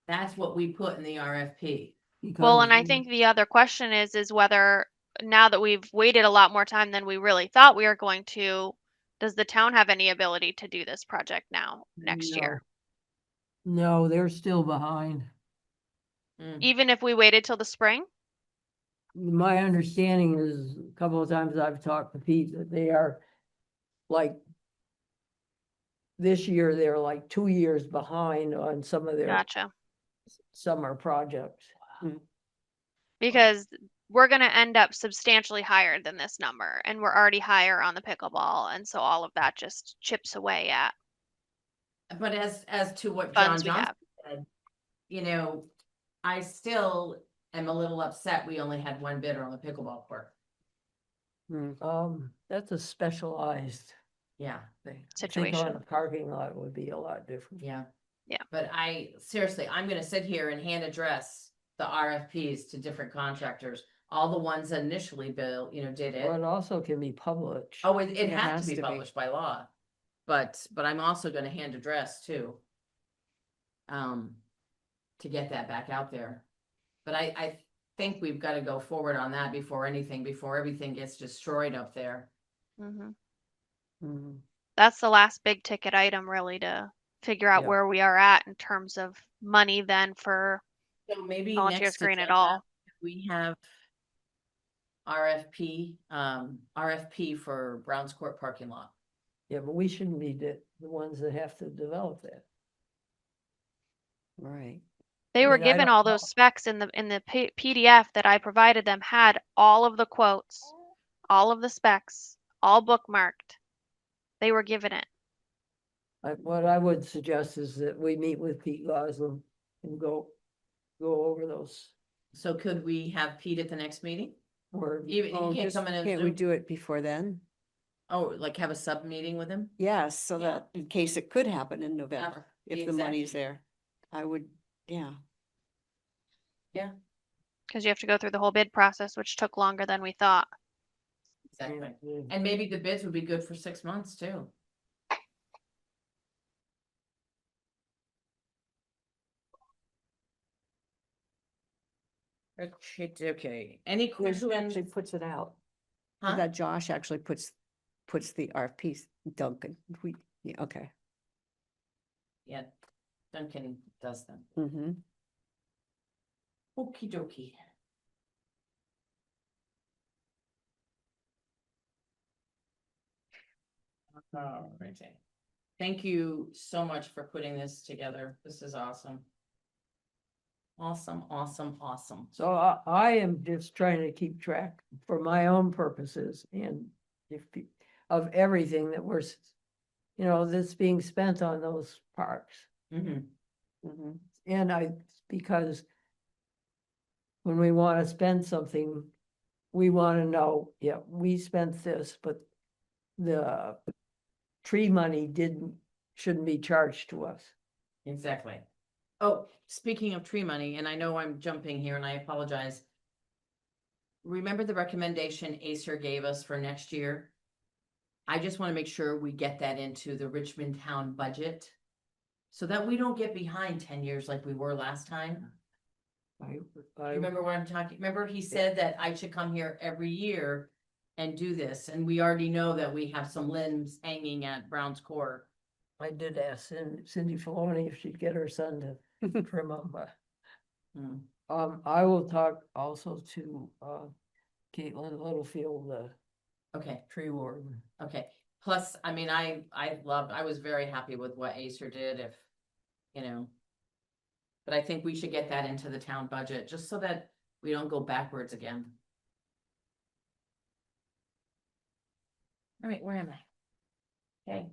That's what we put in the RFP. well, and I because think the other question is whether now that we've waited a lot more time than we really thought we were going to, does the town have any ability to do this project now next year? No, they're still behind. Even if we waited till the spring? My understanding is, a couple of times I've talked to Pete, that they are like, this year, they're like 2 years behind on some of their Gotcha. summer projects. Because we're going to end up substantially higher than this number, and we're already higher on the pickleball, and so all of that just chips away at But as to what John funds we Johnson have. said, I still am a little upset we only had one bidder on the pickleball court. That's a specialized Yeah, thing. I think Situation. on a parking lot would be a lot different. yeah. Yeah. But seriously, I'm gonna sit here and hand address the RFPs to different contractors. All the ones that initially did it. Well, it also can be published. Oh, it It has has to be to be. published by law. But I'm also gonna hand address too. To get that back out there. But I think we've got to go forward on that before everything gets destroyed up there. That's the last big ticket item, really, to figure out Yeah. where we are at in terms of money then for So maybe Volunteers next Green at agenda, all. we have RFP for Browns Court parking lot. Yeah, but we shouldn't be the ones that have to develop that. Right. they were mean, I given don't all know. those specs in the PDF that I provided them, had all of the quotes, all of the specs, all bookmarked. They were given it. What I would suggest is that we meet with Pete Goslin and go over those, So could we have Pete at the next meeting? or Even Oh, he can't just, come in. can't we do it before then? Oh, like have a sub meeting with him? Yes, so Yeah. that in case it could happen in November, if the exactly. money's there. I would, yeah. Because you have to go through the whole bid process, which took longer than we thought. Exactly. Yeah. And maybe the bids would be good for 6 months too. Okay, any Who actually questions? puts it out? Huh? That Josh actually puts the RFPs, Duncan, yeah, okay. Yeah, Duncan does them. Mm-hmm. Okey dokey. Alrighty. Thank you so much for putting this together. This is awesome. Awesome, awesome, awesome. So I am just trying to keep track for my own purposes and of everything that that's being spent on those parks. Mhm. Mm-hmm. And because when we want to spend something, we want to know, yeah, we spent this, but the tree money shouldn't be charged to us. Exactly. Oh, speaking of tree money, and I know I'm jumping here and I apologize. Remember the recommendation Acer gave us for next year? I just want to make sure we get that into the Richmond town budget. So that we don't get behind 10 years like we were last time. You remember what I'm talking? Remember he said that I should come here every year and do this, and we already know that we have some limbs hanging at Brown's Court. I did ask Cindy Filoni if she'd get her son to trim them, but Hmm. I will talk also to Caitlin Littlefield, the Okay, tree warden. okay. Plus, I mean, I was very happy with what Acer did if, you know. But I think we should get that into the town budget, just so that we don't go backwards again. All right, where am I? Okay,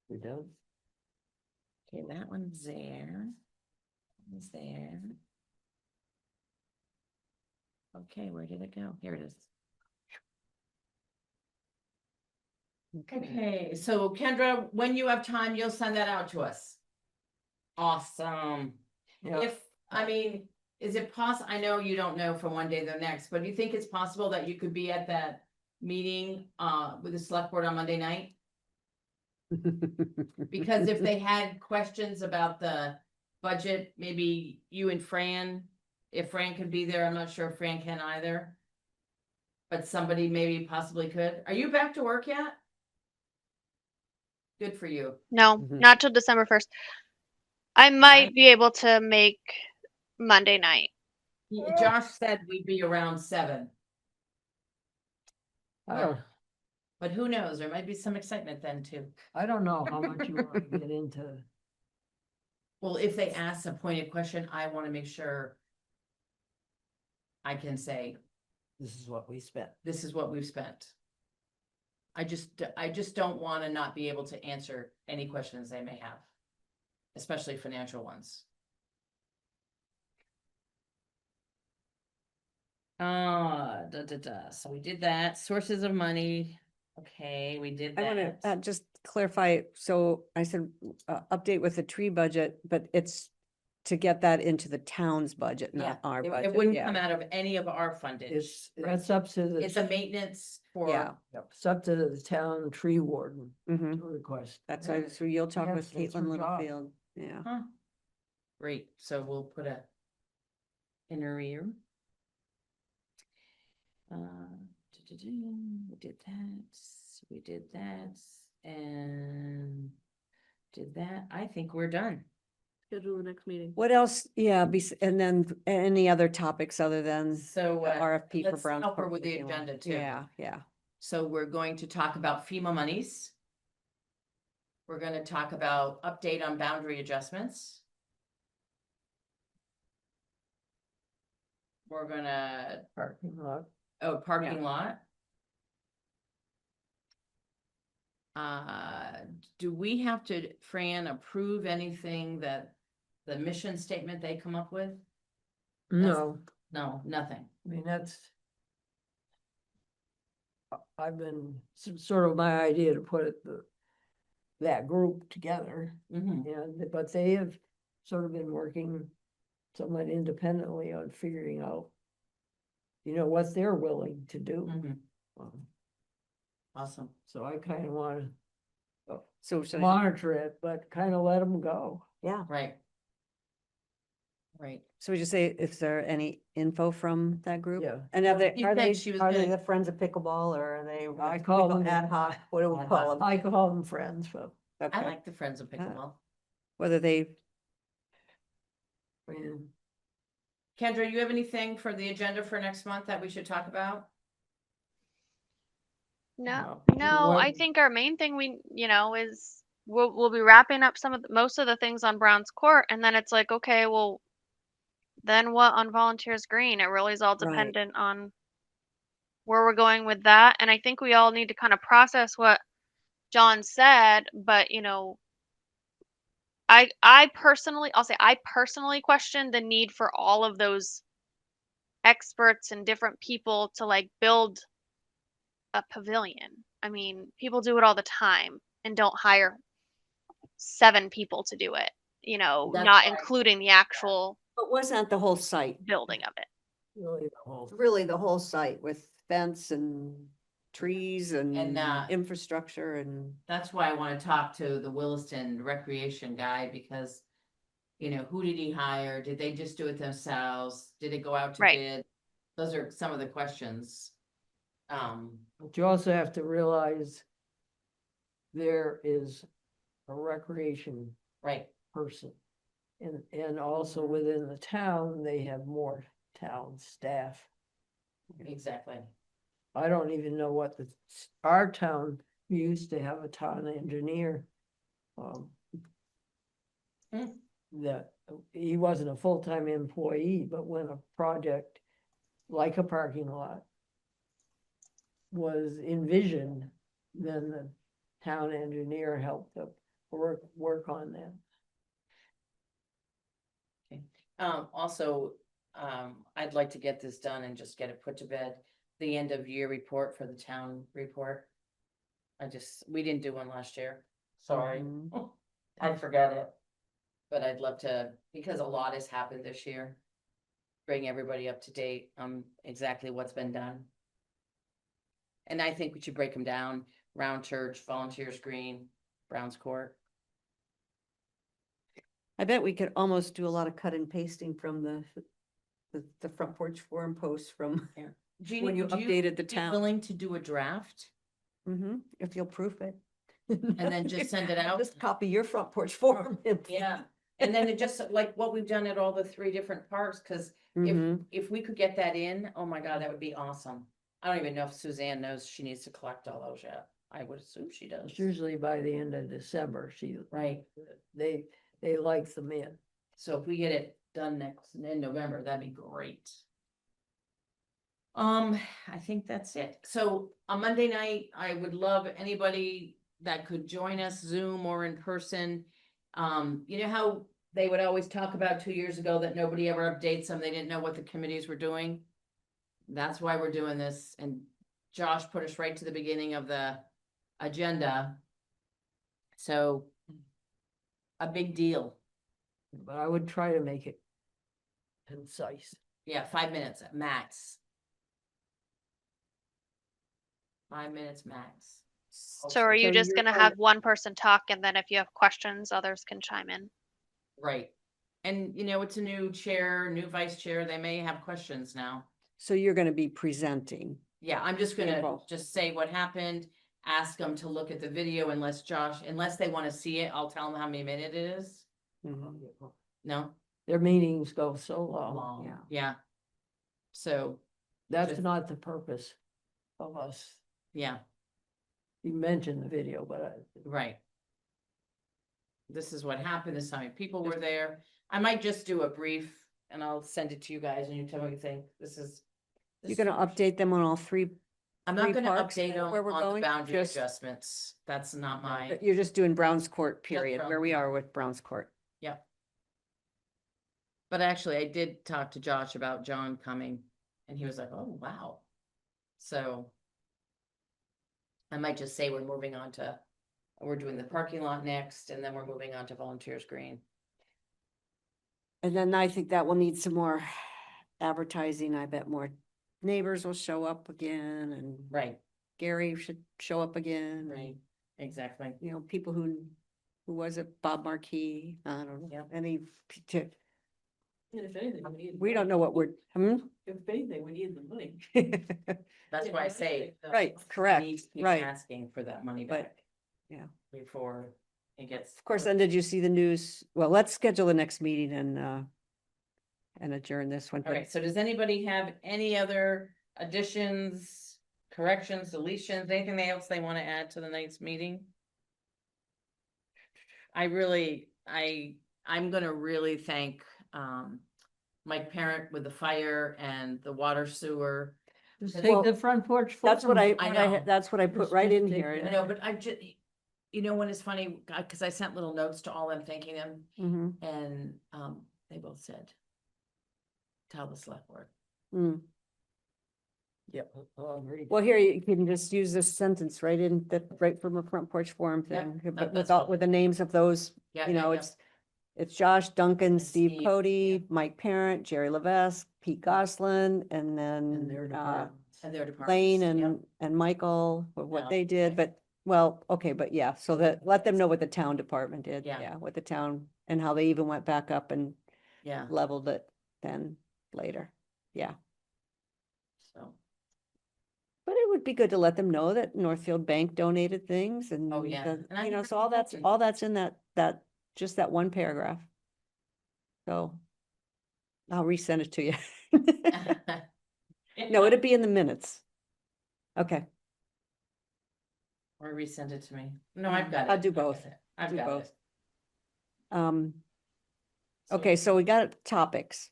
We done? okay, that one's there. That one's there. Okay, where did it go? Here it is. Okay, so Kendra, when you have time, you'll send that out to us. Awesome. Yeah. If, I mean, is it possible, I know you don't know from one day to the next, but do you think it's possible that you could be at that meeting, with the select board on Monday night? Because if they had questions about the budget, maybe you and Fran, if Fran could be there, I'm not sure if Fran can either. But somebody maybe possibly could. Are you back to work yet? Good for you. No, Mhm. not till December 1st. I might be able to make Monday night. Josh said we'd be around 7, I but who knows? There might be some excitement then too. don't know how much you want to get into. Well, if they ask a pointed question, I want to make sure I can say, This is what we spent. this is what we've spent. I just don't want to not be able to answer any questions they may have, especially financial ones. So we did that. Sources of money. Okay, we did I want to that. just clarify, so I said, update with the tree budget, but it's to get that into the town's budget, Yeah, not our it budget. wouldn't yeah. come out of any of our fundage. That's up to It's a the, maintenance Yeah. for, it's up to the town tree warden Mhm. to request. That's why, so you'll talk Yeah, with that's Caitlin her job. Littlefield, yeah. huh? Great, so we'll put a in her ear. We did that, and did that. I think we're done. Schedule the next meeting. What else? Yeah, and then any other topics other than So the RFP for let's Brown's help her Court with the if you want. agenda too. Yeah, yeah. So we're going to talk about FEMA monies. We're gonna talk about update on boundary adjustments. We're gonna, Parking lot. parking lot. Do we have to, Fran, approve anything that the mission statement they come up with? No, No, nothing. I mean, I've been, sort of my idea to put that group together. Mhm. But they have sort of been working somewhat independently on figuring out, what they're willing to do. Mhm. Awesome. So I kind of want So, to monitor it, but kind of let them go. yeah, Right. Right. so we just say, is there any info from that group? Yeah. And are they, She are said they, she was are they gonna- the Friends of Pickleball, or are they? I we call go them ad hoc, what do we Ad call hoc. them? I call them friends, but I Okay. like the Friends of Pickleball. Whether they, man, Kendra, you have anything for the agenda for next month that we should talk about? No, no. no, I What- think our main thing is we'll be wrapping up most of the things on Brown's Court, and then it's like, okay, well, then what on Volunteers Green? It really is all Right. dependent on where we're going with that. And I think we all need to kind of process what John said, but I personally question the need for all of those experts and different people to like build a pavilion. I mean, people do it all the time and don't hire 7 people to do it, That's not why- including the actual but wasn't the whole site? building of it. Really the whole. Really the whole site with fence and trees and And, infrastructure and. That's why I want to talk to the Williston recreation guy because, who did he hire? Did they just do it themselves? Did it go out to Right. bid? Those are some of the questions. But you also have to realize there is a recreation Right. person. And also within the town, they have more town staff. Exactly. I don't even know what our town, we used to have a town engineer. Hmm. That he wasn't a full-time employee, but when a project like a parking lot was envisioned, then the town engineer helped to work on that. Also, I'd like to get this done and just get it put to bed. The end of year report for the town report. We didn't do one last year. Sorry. Mhm. I forgot it. But I'd love to, because a lot has happened this year. Bring everybody up to date on exactly what's been done. And I think we should break them down. Round Church, Volunteers Green, Brown's Court. I bet we could almost do a lot of cut and pasting from the front porch forum posts from Jeannie, when you would updated the be town. willing to do a draft? If you'll proof it. And then just send it out? Just copy your front porch forum. Yeah, and then it just like what we've done at all the 3 different parks, cause Mhm. if we could get that in, oh my God, that would be awesome. I don't even know if Suzanne knows she needs to collect all those yet. I would assume she does. It's usually by the end of December, Right, they like them in. so if we get it done in November, that'd be great. I think that's it. So on Monday night, I would love anybody that could join us Zoom or in person. You know how they would always talk about 2 years ago that nobody ever updates them, they didn't know what the committees were doing? That's why we're doing this, and Josh put us right to the beginning of the agenda. So, a big deal. But I would try to make it concise. Yeah, 5 minutes at max. 5 minutes max. So are you So just you're gonna kind have one person talk, and then if you have questions, others can chime in? Right. And it's a new chair, new vice chair. They may have questions now. So you're gonna be presenting. Yeah, I'm just gonna April. just say what happened, ask them to look at the video unless they want to see it, I'll tell them how many minutes it is. No? Their meetings go so long. Long. yeah. Yeah. So, That's Just- not the purpose of us. yeah, You mentioned the video, but right. This is what happened, this is how many people were there. I might just do a brief and I'll send it to you guys and you tell me what you think. You're gonna update them on all 3, I'm not 3 gonna parks update them where we're on the going? boundary Just- adjustments. That's not my, you're just doing Brown's Court period, where Brown's we are with Brown's Court. yep. But actually, I did talk to Josh about John coming and he was like, oh, wow. So I might just say we're doing the parking lot next and then we're moving on to Volunteers Green. And then I think that will need some more advertising. I bet more neighbors will show up again and. Right. Gary should show up again. Right, exactly. You know, people who was it, Bob Marquis, I don't know, Yep. any, to, If anything, we need. we don't know what we're, If anything, we need the money. That's why I say. Right, we correct, need to keep right. Asking for that money But, back. yeah. Before it gets. Of course, then did you see the news? Well, let's schedule the next meeting and adjourn this one. All right, so does anybody have any other additions, corrections, deletions, anything else they want to add to the night's meeting? I'm gonna really thank, Mike Parent with the fire and the water sewer. Just Well, take the front porch. That's what forum. I know. that's what I put Just- right just in take here. that. I know, but I just, you know, when it's funny, cause I sent little notes to all them thanking them, Mhm. and, they both said, tell the select board. Mm. Yep. Oh, I'm ready. Well, here you can just use this sentence right in that, right from a front porch forum Yep, thing, that- but that's with fine. with the names of those, Yeah, you yeah, know, yeah. it's Josh, Duncan, And Steve Steve, Cody, Mike Parent, Jerry Levesque, Pete Goslin, and And their then departments. And their departments. Lane Yep. and Michael, for Yeah. what they did, but, well, okay, but yeah, so that, let them know what the town department did, Yeah. yeah, what the town, and how they even went back up and Yeah, leveled it then later, yeah. so, But it would be good to let them know that Northfield Bank donated things and. Oh, yeah. the- And I You know, think so that's all happy. that's in that, just that one paragraph. So. I'll resend it to you. No, it'd be in the minutes. Okay, or resend it to me. No, I've got it. I'll do I've got both. it. I've Do got both. it. So- Okay, so we got topics.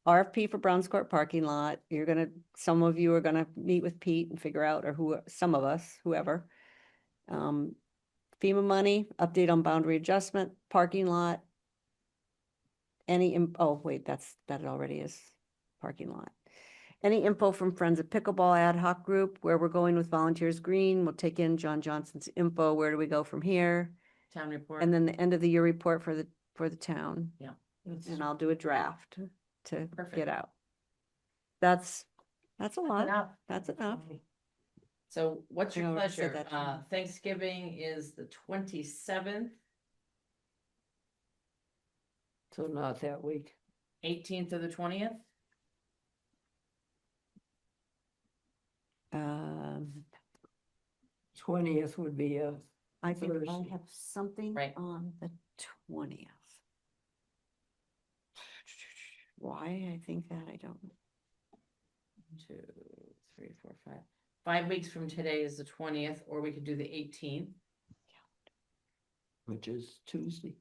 RFP for Browns Court parking lot. Some of you are gonna meet with Pete and figure out, or some of us, whoever. FEMA money, update on boundary adjustment, parking lot. Oh, wait, that already is parking lot. Any info from Friends of Pickleball ad hoc group, where we're going with Volunteers Green, we'll take in John Johnson's info, where do we go from here? Town report. And then the end of the year report for the town. That's- And I'll do a draft to Perfect. get out. That's a That's lot. enough. That's enough. So what's I your already said pleasure? that, yeah. Thanksgiving is the 27th, So not that week. 18th to the 20th? Um, 20th would be I think I Thursday. have something Right. on the 20th. Why I think that, I don't know. 1, 2, 3, 4, 5. 5 weeks from today is the 20th, or we could do the 18th. which is Tuesday.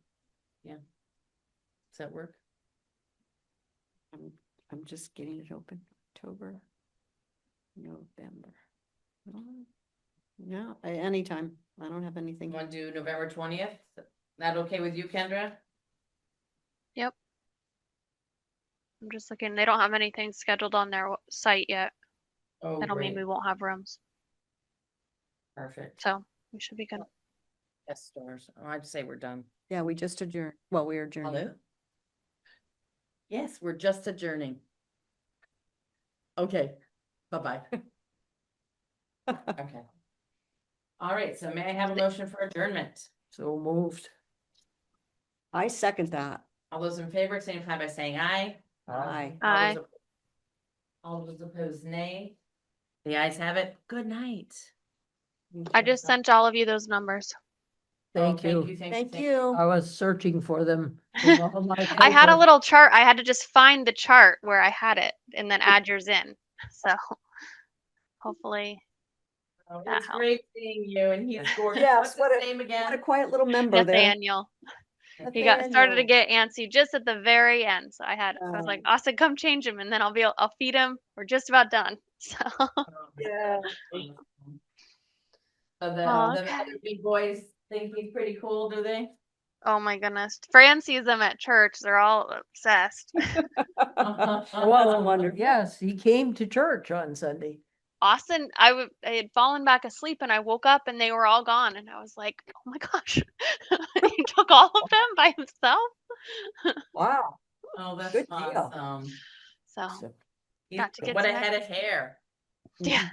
Does that work? I'm just getting it open. October, November. No, anytime. I don't have anything. You want to do November 20th? That okay with you, Kendra? I'm just looking, they don't have anything scheduled on their site yet. Oh, That'll mean great. we won't have rooms, Perfect. so we should be good. Yes, stores. Oh, I'd say we're done. Yeah, we just adjourned. Well, we are adjourned. Hello? Yes, we're just adjourning. Okay, bye-bye. Okay. All right, so may I have a motion for adjournment? So moved. I second that. All those in favor, signify by saying aye. Aye. All Aye. those op- All those opposed, nay. The ayes have it. Good night. I just sent all of you those numbers. Thank you. Thank you. I was searching for them. in all my I had a paper. little chart. I had to just find the chart where I had it and then add yours in. So hopefully Oh, that It's helps. great seeing you, and he's gorgeous. Yes, What's his what name What a again? quiet little member there. Nathaniel. He got started to Nathaniel. get antsy just at the very end. So I was like, Austin, come change him, and then I'll feed him. We're just about done. So Yeah. So the Oh, the okay. other big boys think he's pretty cool, do they? oh my goodness. Fran sees them at church. They're all obsessed. Well, I wonder, yes, he came to church on Sunday. Austin, I had fallen back asleep and I woke up and they were all gone. And I was like, oh my gosh, he took all of them by himself. Wow. Oh, that's Good deal. awesome. So He's- got to get What a some head of hair. yeah.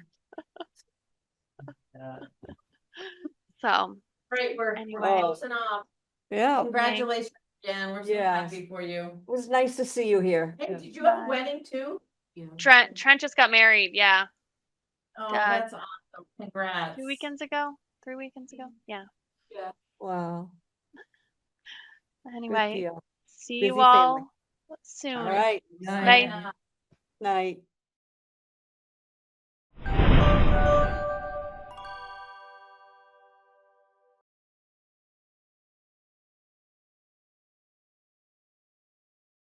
So, Great, we're Anyway. closing off. Yeah, it Congratulations again. We're so Yes. happy for you. was nice to see you here. Hey, did you have a Bye. wedding too? Trent just got married. Yeah. Oh, Dad. that's awesome. Congrats. 2 weekends ago, 3 weekends ago. Yeah. Wow, good Anyway, deal. see Busy you family. all soon. All right, Night. Bye. Yeah. night.